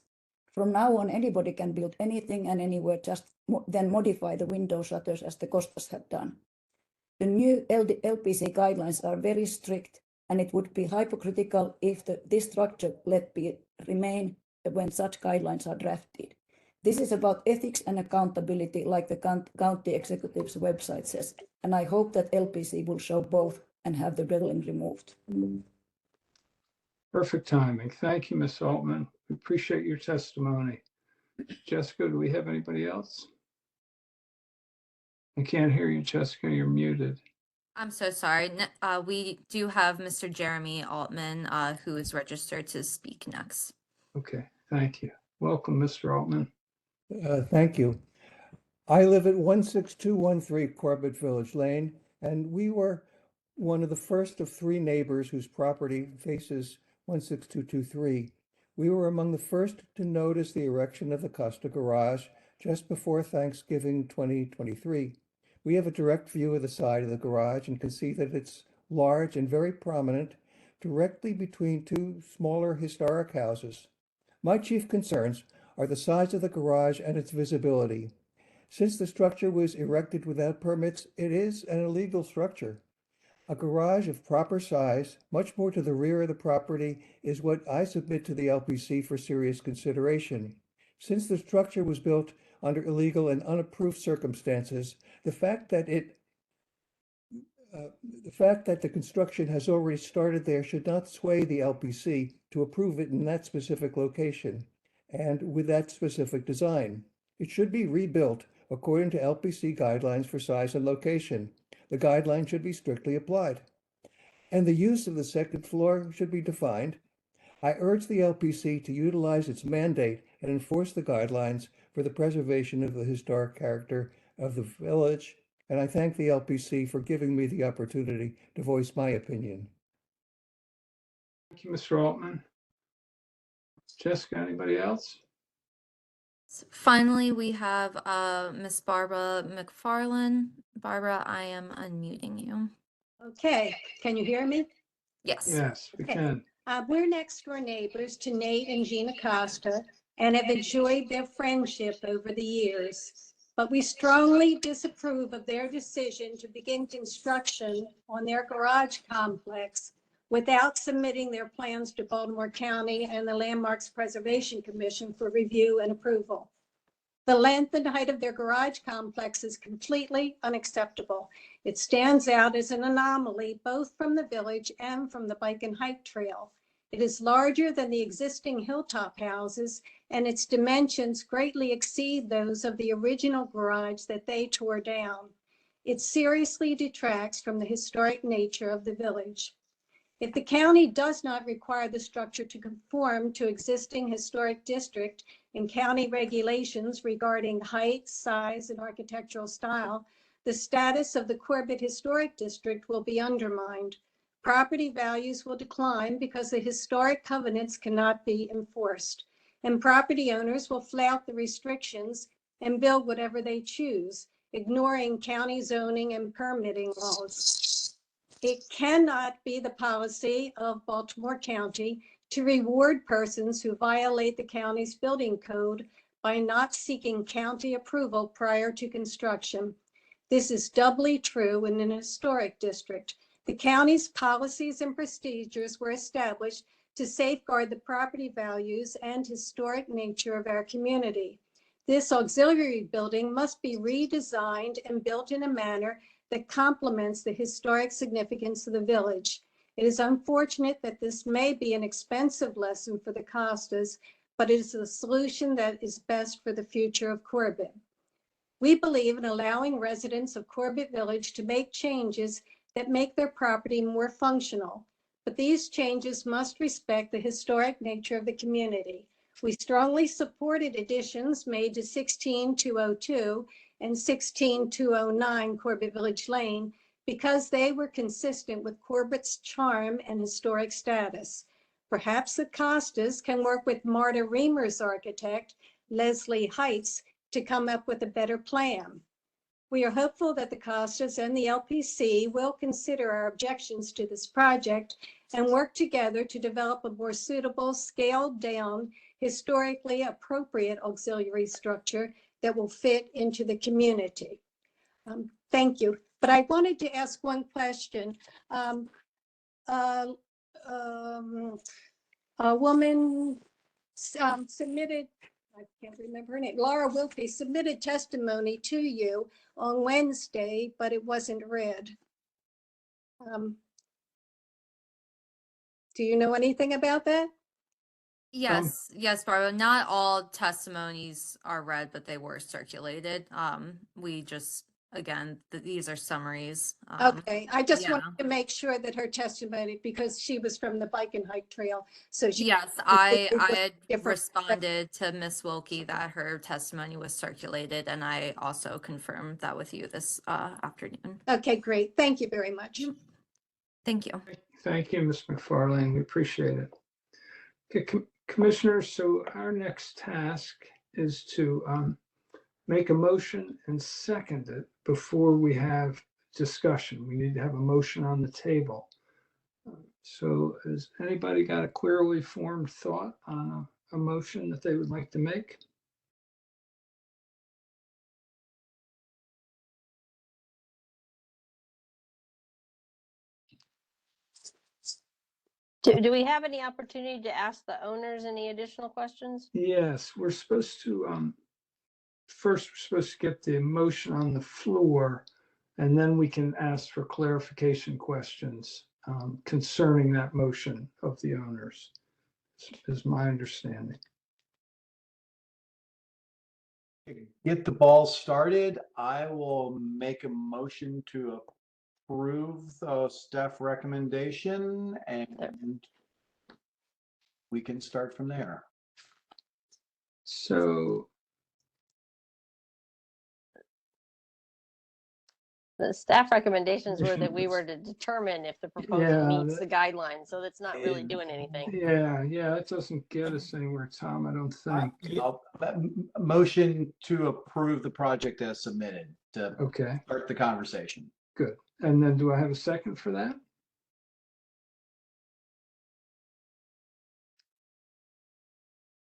From now on, anybody can build anything and anywhere, just then modify the window shutters as the Costas have done. The new LPC guidelines are very strict, and it would be hypocritical if this structure remain when such guidelines are drafted. This is about ethics and accountability, like the county executive's website says, and I hope that LPC will show both and have the building removed. Perfect timing. Thank you, Ms. Altman. We appreciate your testimony. Jessica, do we have anybody else? I can't hear you, Jessica. You're muted. I'm so sorry. We do have Mr. Jeremy Altman, who is registered to speak next. Okay, thank you. Welcome, Mr. Altman. Thank you. I live at 16213 Corbett Village Lane, and we were one of the first of 3 neighbors whose property faces 16223. We were among the first to notice the erection of the Costa garage just before Thanksgiving 2023. We have a direct view of the side of the garage and can see that it's large and very prominent directly between 2 smaller historic houses. My chief concerns are the size of the garage and its visibility. Since the structure was erected without permits, it is an illegal structure. A garage of proper size, much more to the rear of the property, is what I submit to the LPC for serious consideration. Since the structure was built under illegal and unapproved circumstances, the fact that the construction has already started there should not sway the LPC to approve it in that specific location and with that specific design. It should be rebuilt according to LPC guidelines for size and location. The guidelines should be strictly applied. And the use of the second floor should be defined. I urge the LPC to utilize its mandate and enforce the guidelines for the preservation of the historic character of the village. And I thank the LPC for giving me the opportunity to voice my opinion. Thank you, Mr. Altman. Jessica, anybody else? Finally, we have Miss Barbara McFarland. Barbara, I am unmuting you. Okay, can you hear me? Yes. Yes, we Okay. can. We're next door neighbors to Nate and Gina Costa and have enjoyed their friendship over the years. but we strongly disapprove of their decision to begin construction on their garage complex without submitting their plans to Baltimore County and the Landmarks Preservation Commission for review and approval. The length and height of their garage complex is completely unacceptable. It stands out as an anomaly both from the village and from the bike and hike trail. It is larger than the existing hilltop houses, and its dimensions greatly exceed those of the original garage that they tore down. It seriously detracts from the historic nature of the village. If the county does not require the structure to conform to existing historic district and county regulations regarding height, size, and architectural style, the status of the Corbett Historic District will be undermined. Property values will decline because the historic covenants cannot be enforced, and property owners will flout the restrictions and build whatever they choose, ignoring county zoning and permitting laws. It cannot be the policy of Baltimore County to reward persons who violate the county's building code by not seeking county approval prior to construction. This is doubly true in an historic district. The county's policies and procedures were established to safeguard the property values and historic nature of our community. This auxiliary building must be redesigned and built in a manner that complements the historic significance of the village. It is unfortunate that this may be an expensive lesson for the Costas, but it is a solution that is best for the future of Corbett. We believe in allowing residents of Corbett Village to make changes that make their property more functional, but these changes must respect the historic nature of the community. We strongly supported additions made to 16202 and 16209 Corbett Village Lane because they were consistent with Corbett's charm and historic status. Perhaps the Costas can work with Marta Reamer's architect, Leslie Heights, to come up with a better plan. We are hopeful that the Costas and the LPC will consider our objections to this project and work together to develop a more suitable, scaled down, historically appropriate auxiliary structure that will fit into the community. Thank you. But I wanted to ask one question. A woman submitted, I can't remember her name, Laura Wilkie submitted testimony to you on Wednesday, but it wasn't read. Do you know anything about that? Yes, yes, Barbara. Not all testimonies are read, but they were circulated. We just, again, these are summaries. Okay, I just yeah. wanted to make sure that her testimony, because she was from the bike and hike trail, so she. Yes, I had different- responded to Miss Wilkie that her testimony was circulated, and I also confirmed that with you this afternoon. Okay, great. Thank you very much. Thank you. Thank you, Ms. McFarlane. We appreciate it. Okay, Commissioners, so our next task is to make a motion and second it before we have discussion. We need to have a motion on the table. So has anybody got a clearly formed thought on a motion that they would like to make? Do we have any opportunity to ask the owners any additional questions? Yes, we're supposed to, first we're supposed to get the motion on the floor, and then we can ask for clarification questions concerning that motion of the owners, is my understanding. Get the ball started. I will make a motion to approve the staff recommendation, and we can start from there. So The staff recommendations were that we were to determine if the proposal meets the guidelines, so that's not really doing anything. yeah, it doesn't get us anywhere, Tom, I don't think. Motion to approve the project as submitted to Okay, start the conversation. good. And then do I have a second for that?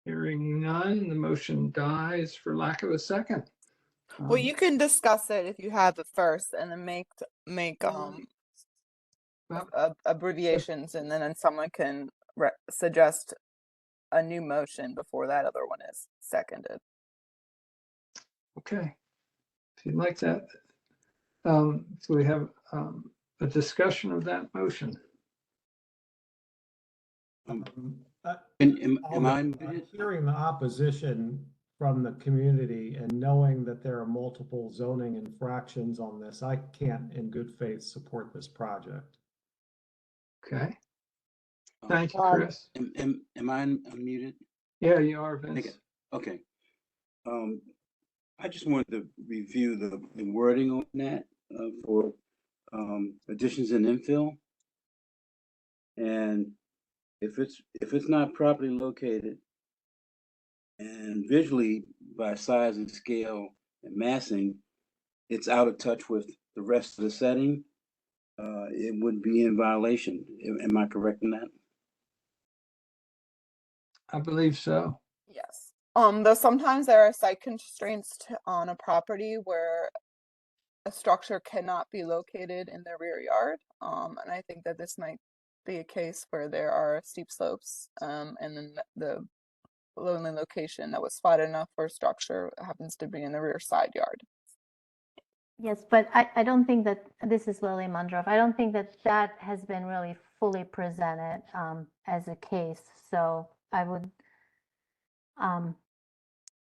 Hearing none, the motion dies for lack of a second. Well, you can discuss it if you have it first, and then make Well, abbreviations, and then someone can suggest a new motion before that other one is seconded. okay. If you'd like that, so we have a discussion of that motion. Am I muted? Hearing the opposition from the community and knowing that there are multiple zoning infractions on this, I can't in good faith support this project. Okay. Thank you, Chris. Am I unmuted? Yeah, you are, Vince. Okay. I just wanted to review the wording on that for additions and infill. And if it's not properly located and visually by size and scale and massing, it's out of touch with the rest of the setting, it would be in violation. Am I correct in that? I believe so. Yes. Though sometimes there are site constraints on a property where a structure cannot be located in the rear yard. And I think that this might be a case where there are steep slopes, and then the lonely location that was spotted enough for a structure happens to be in the rear side yard. Yes, but I don't think that, this is Lily Mundroff, I don't think that that has been really fully presented as a case. So I would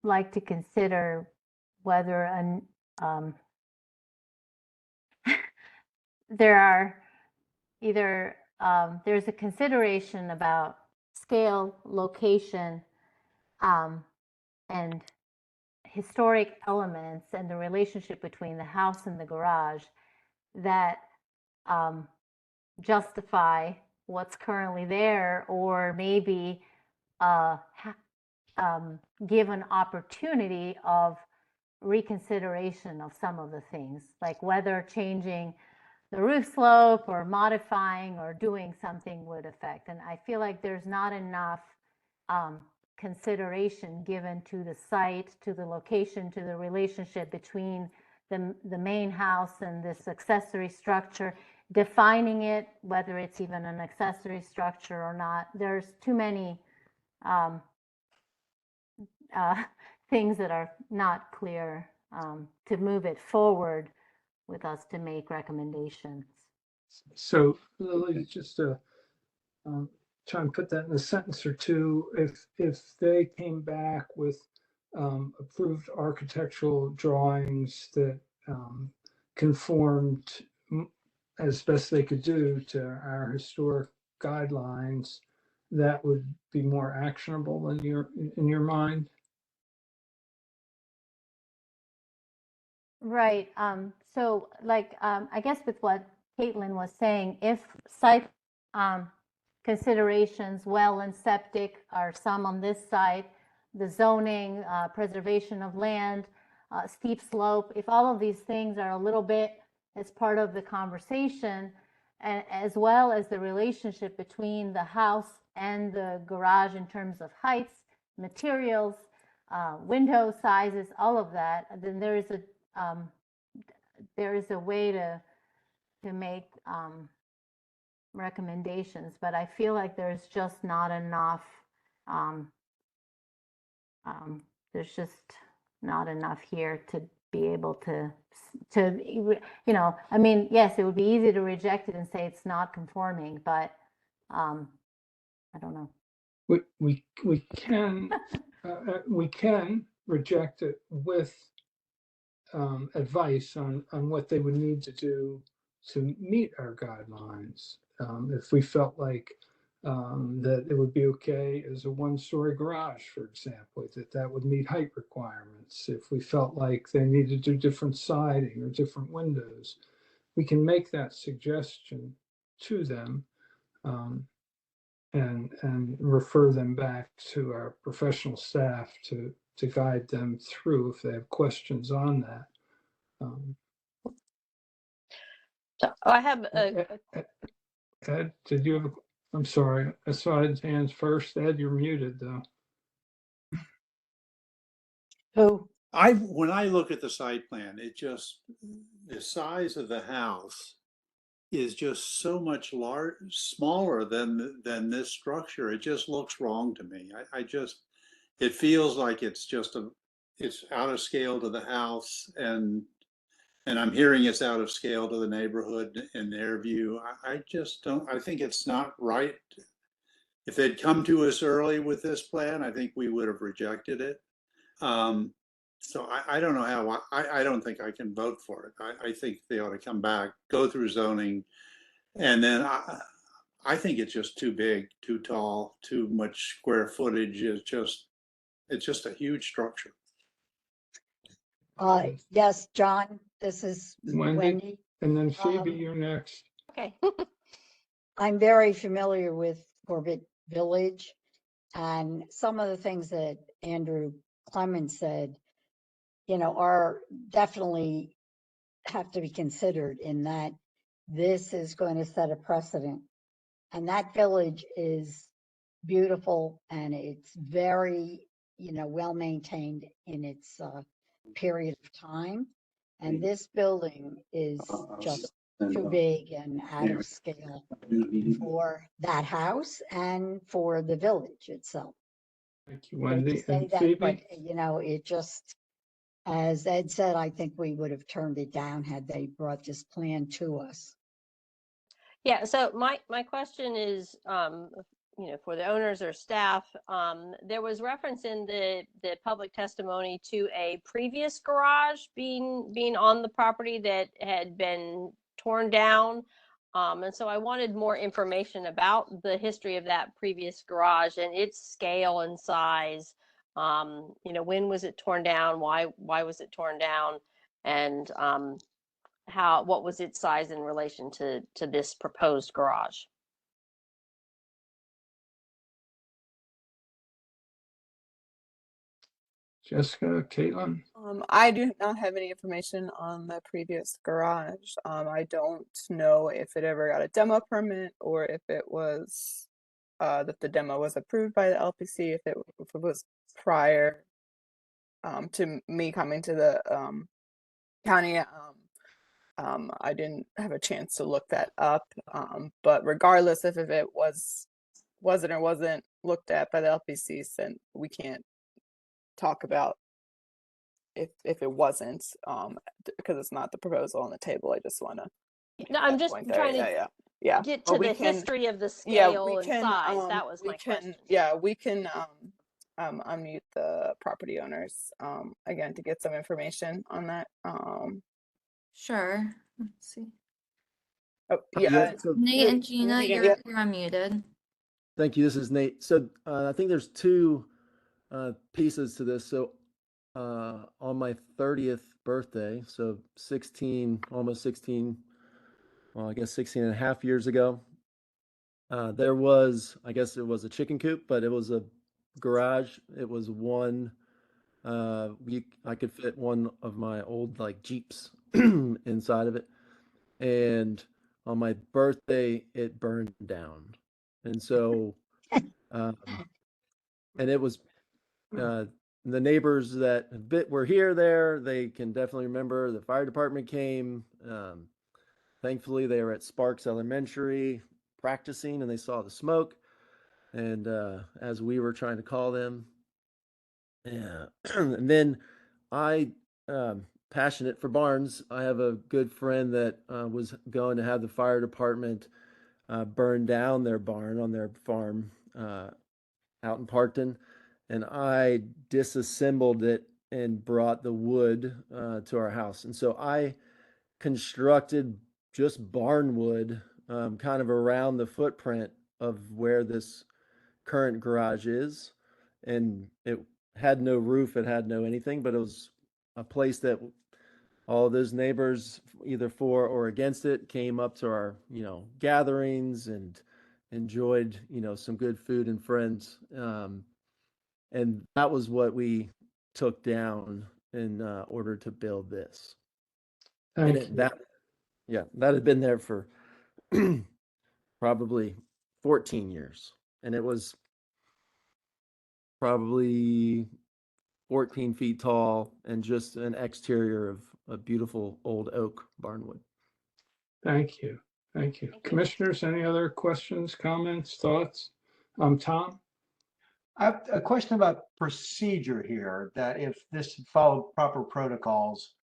like to consider whether there are either there's a consideration about scale, location, and historic elements and the relationship between the house and the garage that justify what's currently there, or maybe give an opportunity of reconsideration of some of the things, like whether changing the roof slope or modifying or doing something would affect. And I feel like there's not enough consideration given to the site, to the location, to the relationship between the main house and this accessory structure, defining it, whether it's even an accessory structure or not. There's too many things that are not clear to move it forward with us to make recommendations. So Lily, just to try and put that in a sentence or two, if they came back with approved architectural drawings that conformed as best they could do to our historic guidelines, that would be more actionable in your mind? Right. So like, I guess with what Caitlin was saying, if site considerations, well and septic are some on this site, the zoning, preservation of land, steep slope, if all of these things are a little bit as part of the conversation, and as well as the relationship between the house and the garage in terms of heights, materials, window sizes, all of that, then there is a way to make recommendations, but I feel like there's just not enough. There's just not enough here to be able to, I mean, yes, it would be easy to reject it and say it's not conforming, but I don't know. We can we can reject it with advice on what they would need to do to meet our guidelines. If we felt like that it would be okay as a one-story garage, for example, that would meet height requirements. If we felt like they needed to do different siding or different windows, we can make that suggestion to them and refer them back to our professional staff to guide them through if they have questions on that. So I have Ed, did you have I'm sorry, I saw Ed's hands first. Ed, you're muted though. Who? when I look at the site plan, the size of the house is just so much smaller than this structure. It just looks wrong to me. It feels like it's out of scale to the house, and I'm hearing it's out of scale to the neighborhood in their view. I just don't, I think it's not right. If they'd come to us early with this plan, I think we would have rejected it. So I don't know how, I don't think I can vote for it. I think they ought to come back, go through zoning, and then I think it's just too big, too tall, too much square footage. It's just a huge structure. Yes, John, this is Wendy. And then Phoebe, you're next. Okay. I'm very familiar with Corbett Village, and some of the things that Andrew Clemens said, are definitely have to be considered in that this is going to set a precedent. And that village is beautiful, and it's very, well maintained in its period of time. And this building is just too big and out of scale for that house and for the village itself. Thank you, Wendy. To say And that, Phoebe? but it just, as Ed said, I think we would have turned it down had they brought this plan to us. Yeah, so my question is, for the owners or staff, there was reference in the public testimony to a previous garage being on the property that had been torn down. And so I wanted more information about the history of that previous garage and its scale and size. When was it torn down? Why was it torn down? And what was its size in relation to this proposed garage? Jessica, Caitlin? I do not have any information on the previous garage. I don't know if it ever got a demo permit or if it was that the demo was approved by the LPC, if it was prior to me coming to the county. I didn't have a chance to look that up. But regardless if it wasn't or wasn't looked at by the LPC, then we can't talk about if it wasn't, because it's not the proposal on the table. I just want to. No, I'm just trying to get to the history of the scale and size. That was my question. Yeah, we can unmute the property owners again to get some information on that. Sure. Let's see. Oh, yeah. So Nate and Gina, you're unmuted. thank you. This is Nate. So I think there's two pieces to this. So on my 30th birthday, so almost 16, well, I guess 16 and a half years ago, there was, I guess it was a chicken coop, but it was a garage. It was one, I could fit one of my old like Jeeps inside of it. And on my birthday, it burned down. And so, and it was, the neighbors that were there, they can definitely remember the fire department came. Thankfully, they were at Sparks Elementary practicing and they saw the smoke. And as we were trying to call them, yeah. And then passionate for barns. I have a good friend that was going to have the fire department burn down their barn on their farm out in Parkton. And I disassembled it and brought the wood to our house. And so I constructed just barn wood kind of around the footprint of where this current garage is. And it had no roof, it had no anything, but it was a place that all of those neighbors, either for or against it, came up to our, gatherings and enjoyed, some good food and friends. And that was what we took down in order to build this. Thank you. That had been there for probably 14 years. And it was probably 14 feet tall, and just an exterior of a beautiful old oak barnwood. Thank you. Thank you. Commissioners, any other questions, comments, thoughts? Tom? I have a question about procedure here, that if this followed proper protocols,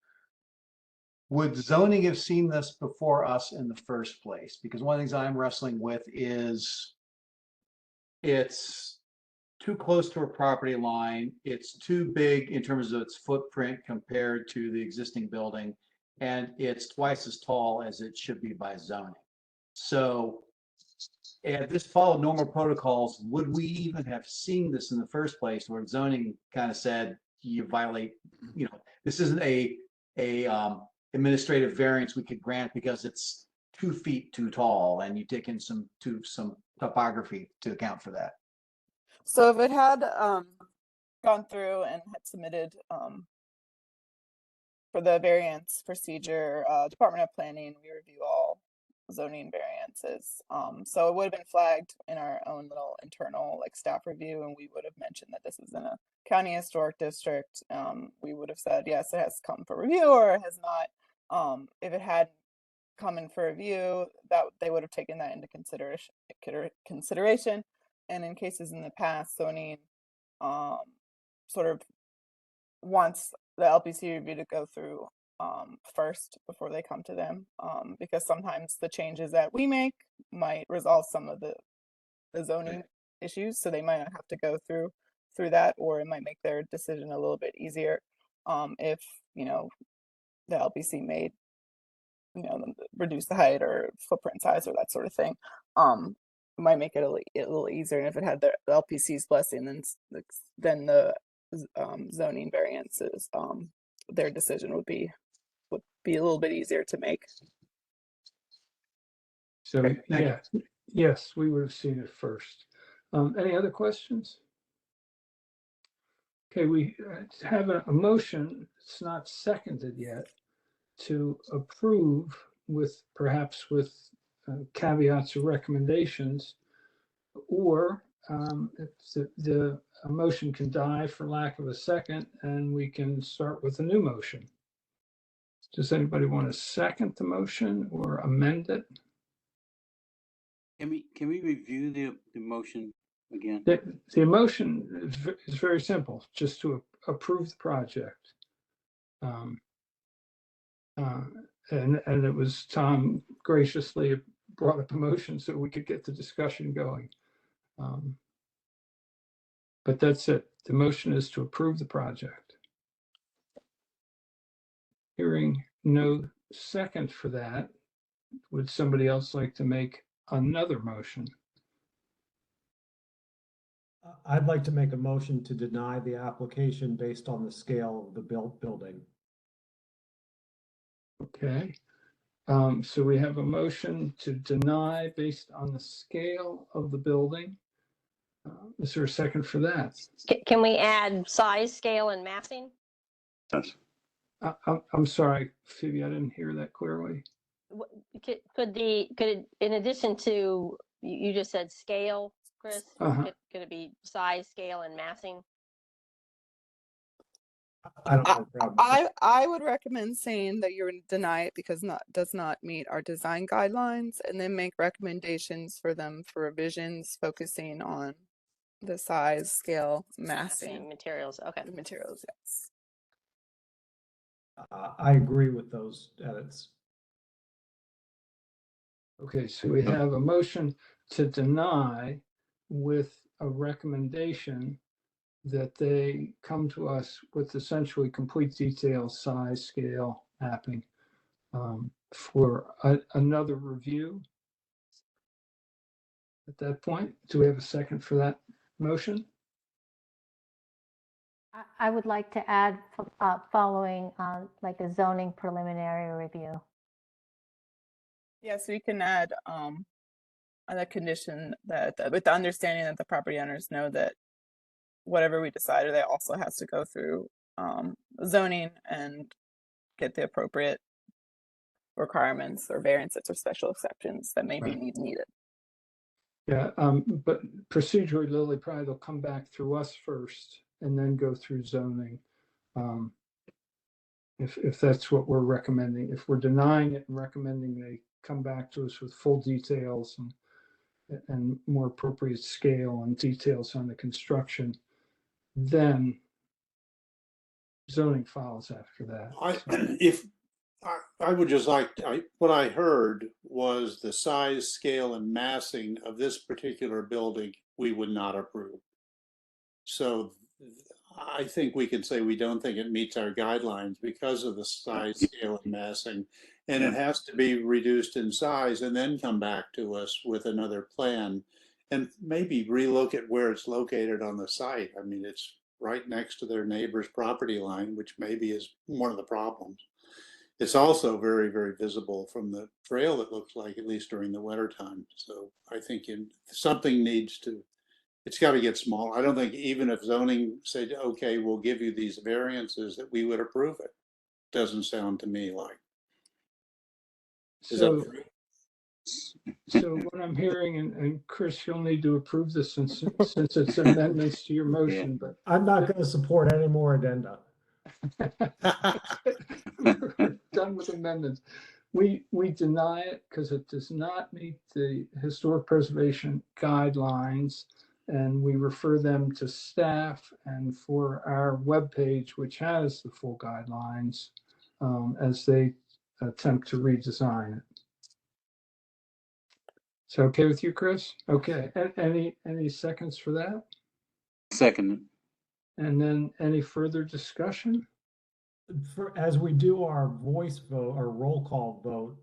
would zoning have seen this before us in the first place? Because one of the things I'm wrestling with is it's too close to a property line. It's too big in terms of its footprint compared to the existing building, and it's twice as tall as it should be by zoning. So if this followed normal protocols, would we even have seen this in the first place, where zoning kind of said you violate, this isn't a administrative variance we could grant because it's 2 feet too tall, and you take in some topography to account for that? So if it had gone through and had submitted for the variance procedure, Department of Planning, we review all zoning variances. So it would have been flagged in our own little internal staff review, and we would have mentioned that this is in a county historic district. We would have said, yes, it has come for review, or it has not. If it had come in for review, that they would have taken that into consideration. And in cases in the past, zoning sort of wants the LPC review to go through first before they come to them, because sometimes the changes that we make might resolve some of the zoning issues, so they might not have to go through that, or it might make their decision a little bit easier if the LPC made reduce the height or footprint size or that sort of thing. It might make it a little easier, and if it had the LPC's blessing, then the zoning variances, their decision would be a little bit easier to make. So yeah, yes, we would have seen it first. Any other questions? Okay, we have a motion. It's not seconded yet to approve with caveats or recommendations, or if the motion can die for lack of a second, and we can start with a new motion. Does anybody want to second the motion or amend it? Can we review the motion again? The motion is very simple, just to approve the project. And it was Tom graciously brought up a motion so we could get the discussion going. But that's it. The motion is to approve the project. Hearing no second for that, would somebody else like to make another motion? I'd like to make a motion to deny the application based on the scale of the building. Okay. So we have a motion to deny based on the scale of the building. Is there a second for that? Can we add size, scale, and massing? Yes. I'm sorry, Phoebe, I didn't hear that clearly. Could it, in addition to, you just said scale, Chris, could it be size, scale, and massing? I would recommend saying that you're going to deny it because does not meet our design guidelines, and then make recommendations for them for revisions focusing on the size, scale, massing, materials. Okay. Materials, yes. I agree with those edits. Okay, so we have a motion to deny with a recommendation that they come to us with essentially complete details, size, scale, mapping, for another review. At that point, do we have a second for that motion? I would like to add following like a zoning preliminary review. Yeah, so you can add a condition that with the understanding that the property owners know that whatever we decide, they also has to go through zoning and get the appropriate requirements or variances or special exceptions that may be needed. Yeah, but procedurally, Lily, probably they'll come back through us first, and then go through zoning. If that's what we're recommending. If we're denying it and recommending they come back to us with full details and more appropriate scale and details on the construction, then zoning follows after that. I would just like, what I heard was the size, scale, and massing of this particular building, we would not approve. So I think we can say we don't think it meets our guidelines because of the size, scale, and massing. And it has to be reduced in size and then come back to us with another plan and maybe relook at where it's located on the site. I mean, it's right next to their neighbor's property line, which maybe is one of the problems. It's also very, very visible from the trail, it looks like, at least during the winter time. So I think something needs to, it's got to get small. I don't think even if zoning said, okay, we'll give you these variances, that we would approve it. Doesn't sound to me like. Is that true? So what I'm hearing, and Chris, you'll need to approve this since it's amendments to your motion, but I'm not going to support any more addenda. we're done with amendments. We deny it because it does not meet the historic preservation guidelines, and we refer them to staff and for our webpage, which has the full guidelines, as they attempt to redesign it. So okay with you, Chris? Okay. Any seconds for that? Second. And then any further discussion? As we do our voice vote or roll call vote,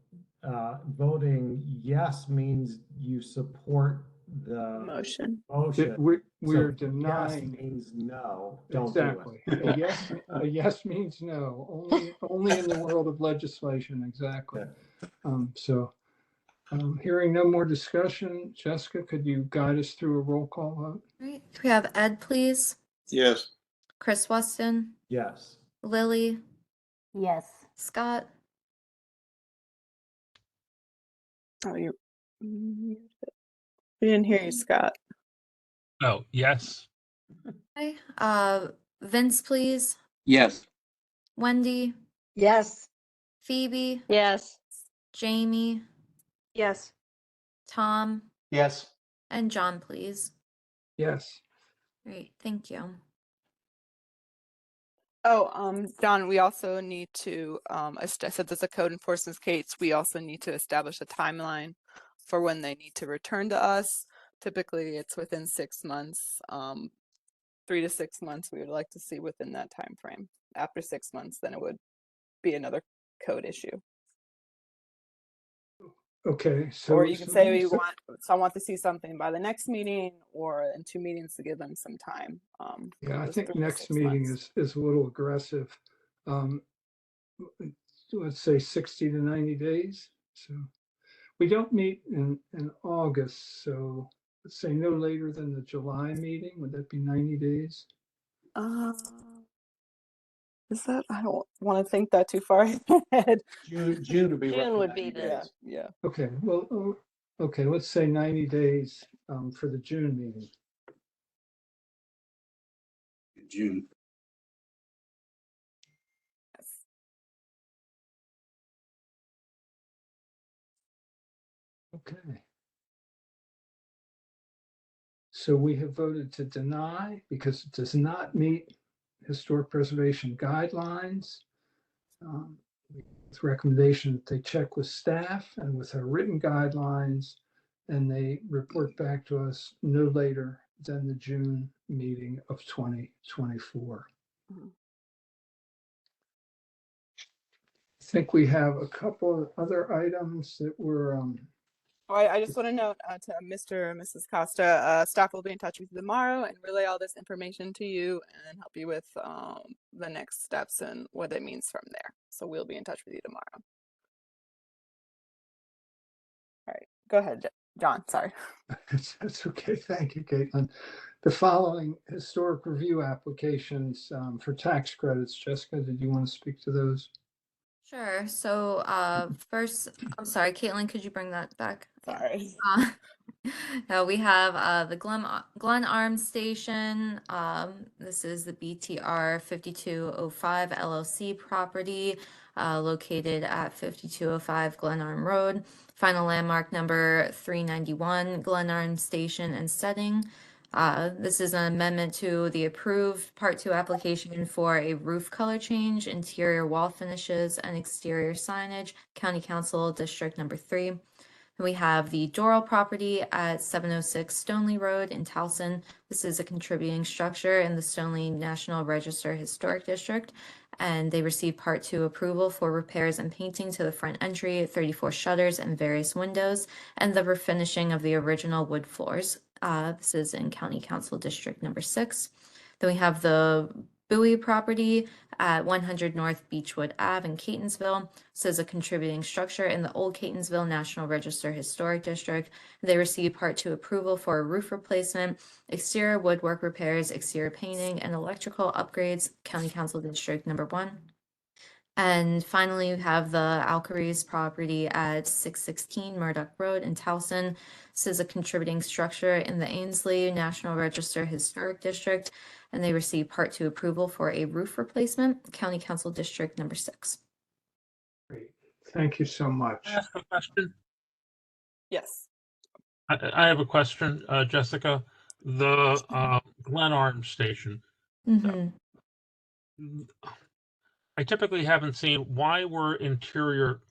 voting yes means you support the motion. We're So denying. Yes means no. Don't Exactly. do it. A yes means no. Only in the world of legislation. Exactly. Hearing no more discussion, Jessica, could you guide us through a roll call vote? Right. We have Ed, please. Yes. Chris Weston. Yes. Lily. Yes. Scott. Oh, we didn't hear you, Scott. Oh, yes. Okay. Vince, please. Yes. Wendy. Yes. Phoebe. Yes. Jamie. Yes. Tom. Yes. And John, please. Yes. Great. Thank you. Oh, John, we also need to, since it's a code enforcement case, we also need to establish a timeline for when they need to return to us. Typically, it's within 6 months, 3 to 6 months. We would like to see within that time frame. After 6 months, then it would be another code issue. Okay. So, or you can say I want to see something by the next meeting or in 2 meetings to give them some time. Yeah, I just think 3 to next 6 meeting months. is a little aggressive. Let's say 60 to 90 days. So we don't meet in August. So let's say no later than the July meeting. Would that be 90 days? Is that, I don't want to think that too far ahead. June would be June would be 90 the days. Yeah. Okay, well, okay, let's say 90 days for the June meeting. June. Okay. So we have voted to deny because it does not meet historic preservation guidelines. With recommendation that they check with staff and with our written guidelines, and they report back to us no later than the June meeting of 2024. Mhm. I think we have a couple of other items that were Oh, I just want to note to Mr. and Mrs. Costa, staff will be in touch with you tomorrow and relay all this information to you and help you with the next steps and what it means from there. So we'll be in touch with you tomorrow. All right, go ahead, John. Sorry. That's okay. Thank you, Caitlin. The following historic review applications for tax credits. Jessica, did you want to speak to those? Sure. So first, I'm sorry, Caitlin, could you bring that back? Sorry. We have the Glen Arms Station. This is the BTR 5205 LLC property located at 5205 Glen Arm Road. Final landmark number 391, Glen Arms Station and setting. This is an amendment to the approved Part 2 application for a roof color change, interior wall finishes, and exterior signage, County Council District Number 3. We have the Doral property at 706 Stoneley Road in Towson. This is a contributing structure in the Stoneley National Register Historic District, and they received Part 2 approval for repairs and painting to the front entry, 34 shutters and various windows, and the refinishing of the original wood floors. This is in County Council District Number 6. Then we have the Bowie property at 100 North Beechwood Ave in Catonsville. This is a contributing structure in the Old Catonsville National Register Historic District. They received Part 2 approval for a roof replacement, exterior woodwork repairs, exterior painting, and electrical upgrades, County Council District Number 1. And finally, we have the Alcaries property at 616 Murdoch Road in Towson. This is a contributing structure in the Ainsley National Register Historic District, and they received Part 2 approval for a roof replacement, County Council District Number 6. Great. Thank you so much. Can I ask a question? Yes. I have a question, Jessica. The Glen Arms Station. Mm-hmm. I typically haven't seen why we're interior.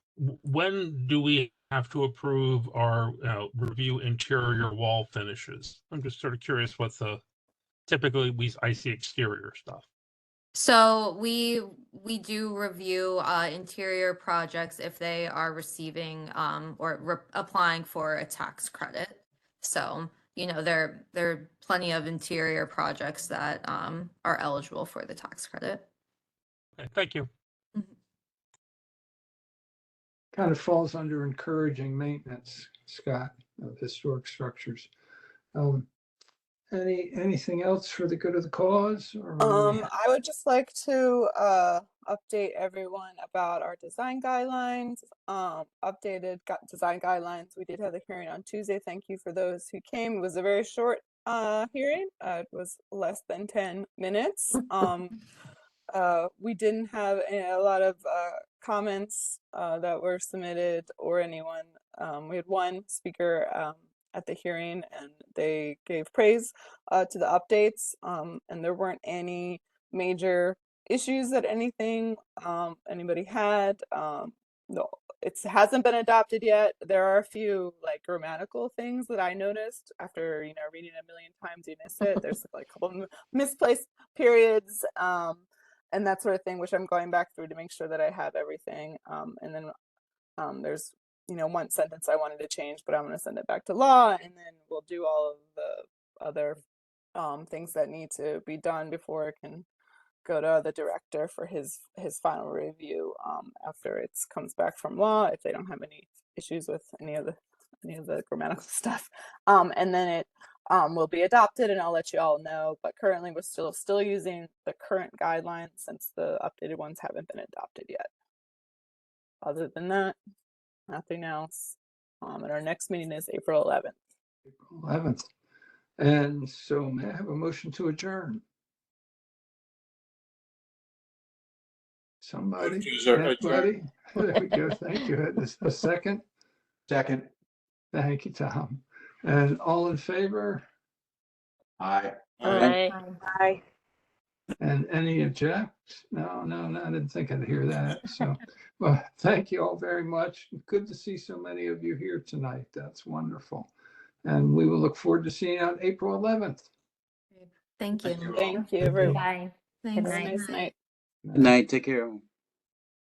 When do we have to approve or review interior wall finishes? I'm just sort of curious what the typically I see exterior stuff. So we do review interior projects if they are receiving or applying for a tax credit. So there are plenty of interior projects that are eligible for the tax credit. Okay, thank you. Kind of falls under encouraging maintenance, Scott, of historic structures. Anything else for the good of the cause? Or I would just like to update everyone about our design guidelines. Updated design guidelines. We did have the hearing on Tuesday. Thank you for those who came. It was a very short hearing. It was less than 10 minutes. We didn't have a lot of comments that were submitted or anyone. We had one speaker at the hearing, and they gave praise to the updates, and there weren't any major issues that anybody had. No, it hasn't been adopted yet. There are a few like grammatical things that I noticed after reading a million times. You miss it. There's like a couple misplaced periods. And that sort of thing, which I'm going back through to make sure that I have everything. And then there's, one sentence I wanted to change, but I'm going to send it back to law, and then we'll do all of the other things that need to be done before it can go to the director for his final review after it comes back from law, if they don't have any issues with any of the grammatical stuff. And then it will be adopted, and I'll let you all know. But currently, we're still using the current guidelines since the updated ones haven't been adopted yet. Other than that, nothing else. And our next meeting is April 11th. April 11th. And so may I have a motion to adjourn? Somebody? Anybody? There we go. Thank you. A second? Second. Thank you, Tom. And all in favor? Aye. Aye. Aye. And any object? No, I didn't think I'd hear that. So, well, thank you all very much. Good to see so many of you here tonight. That's wonderful. And we will look forward to seeing you on April 11th. Thank you. Thank you, everyone. Bye. Thanks. Have a nice night. Good night. Take care.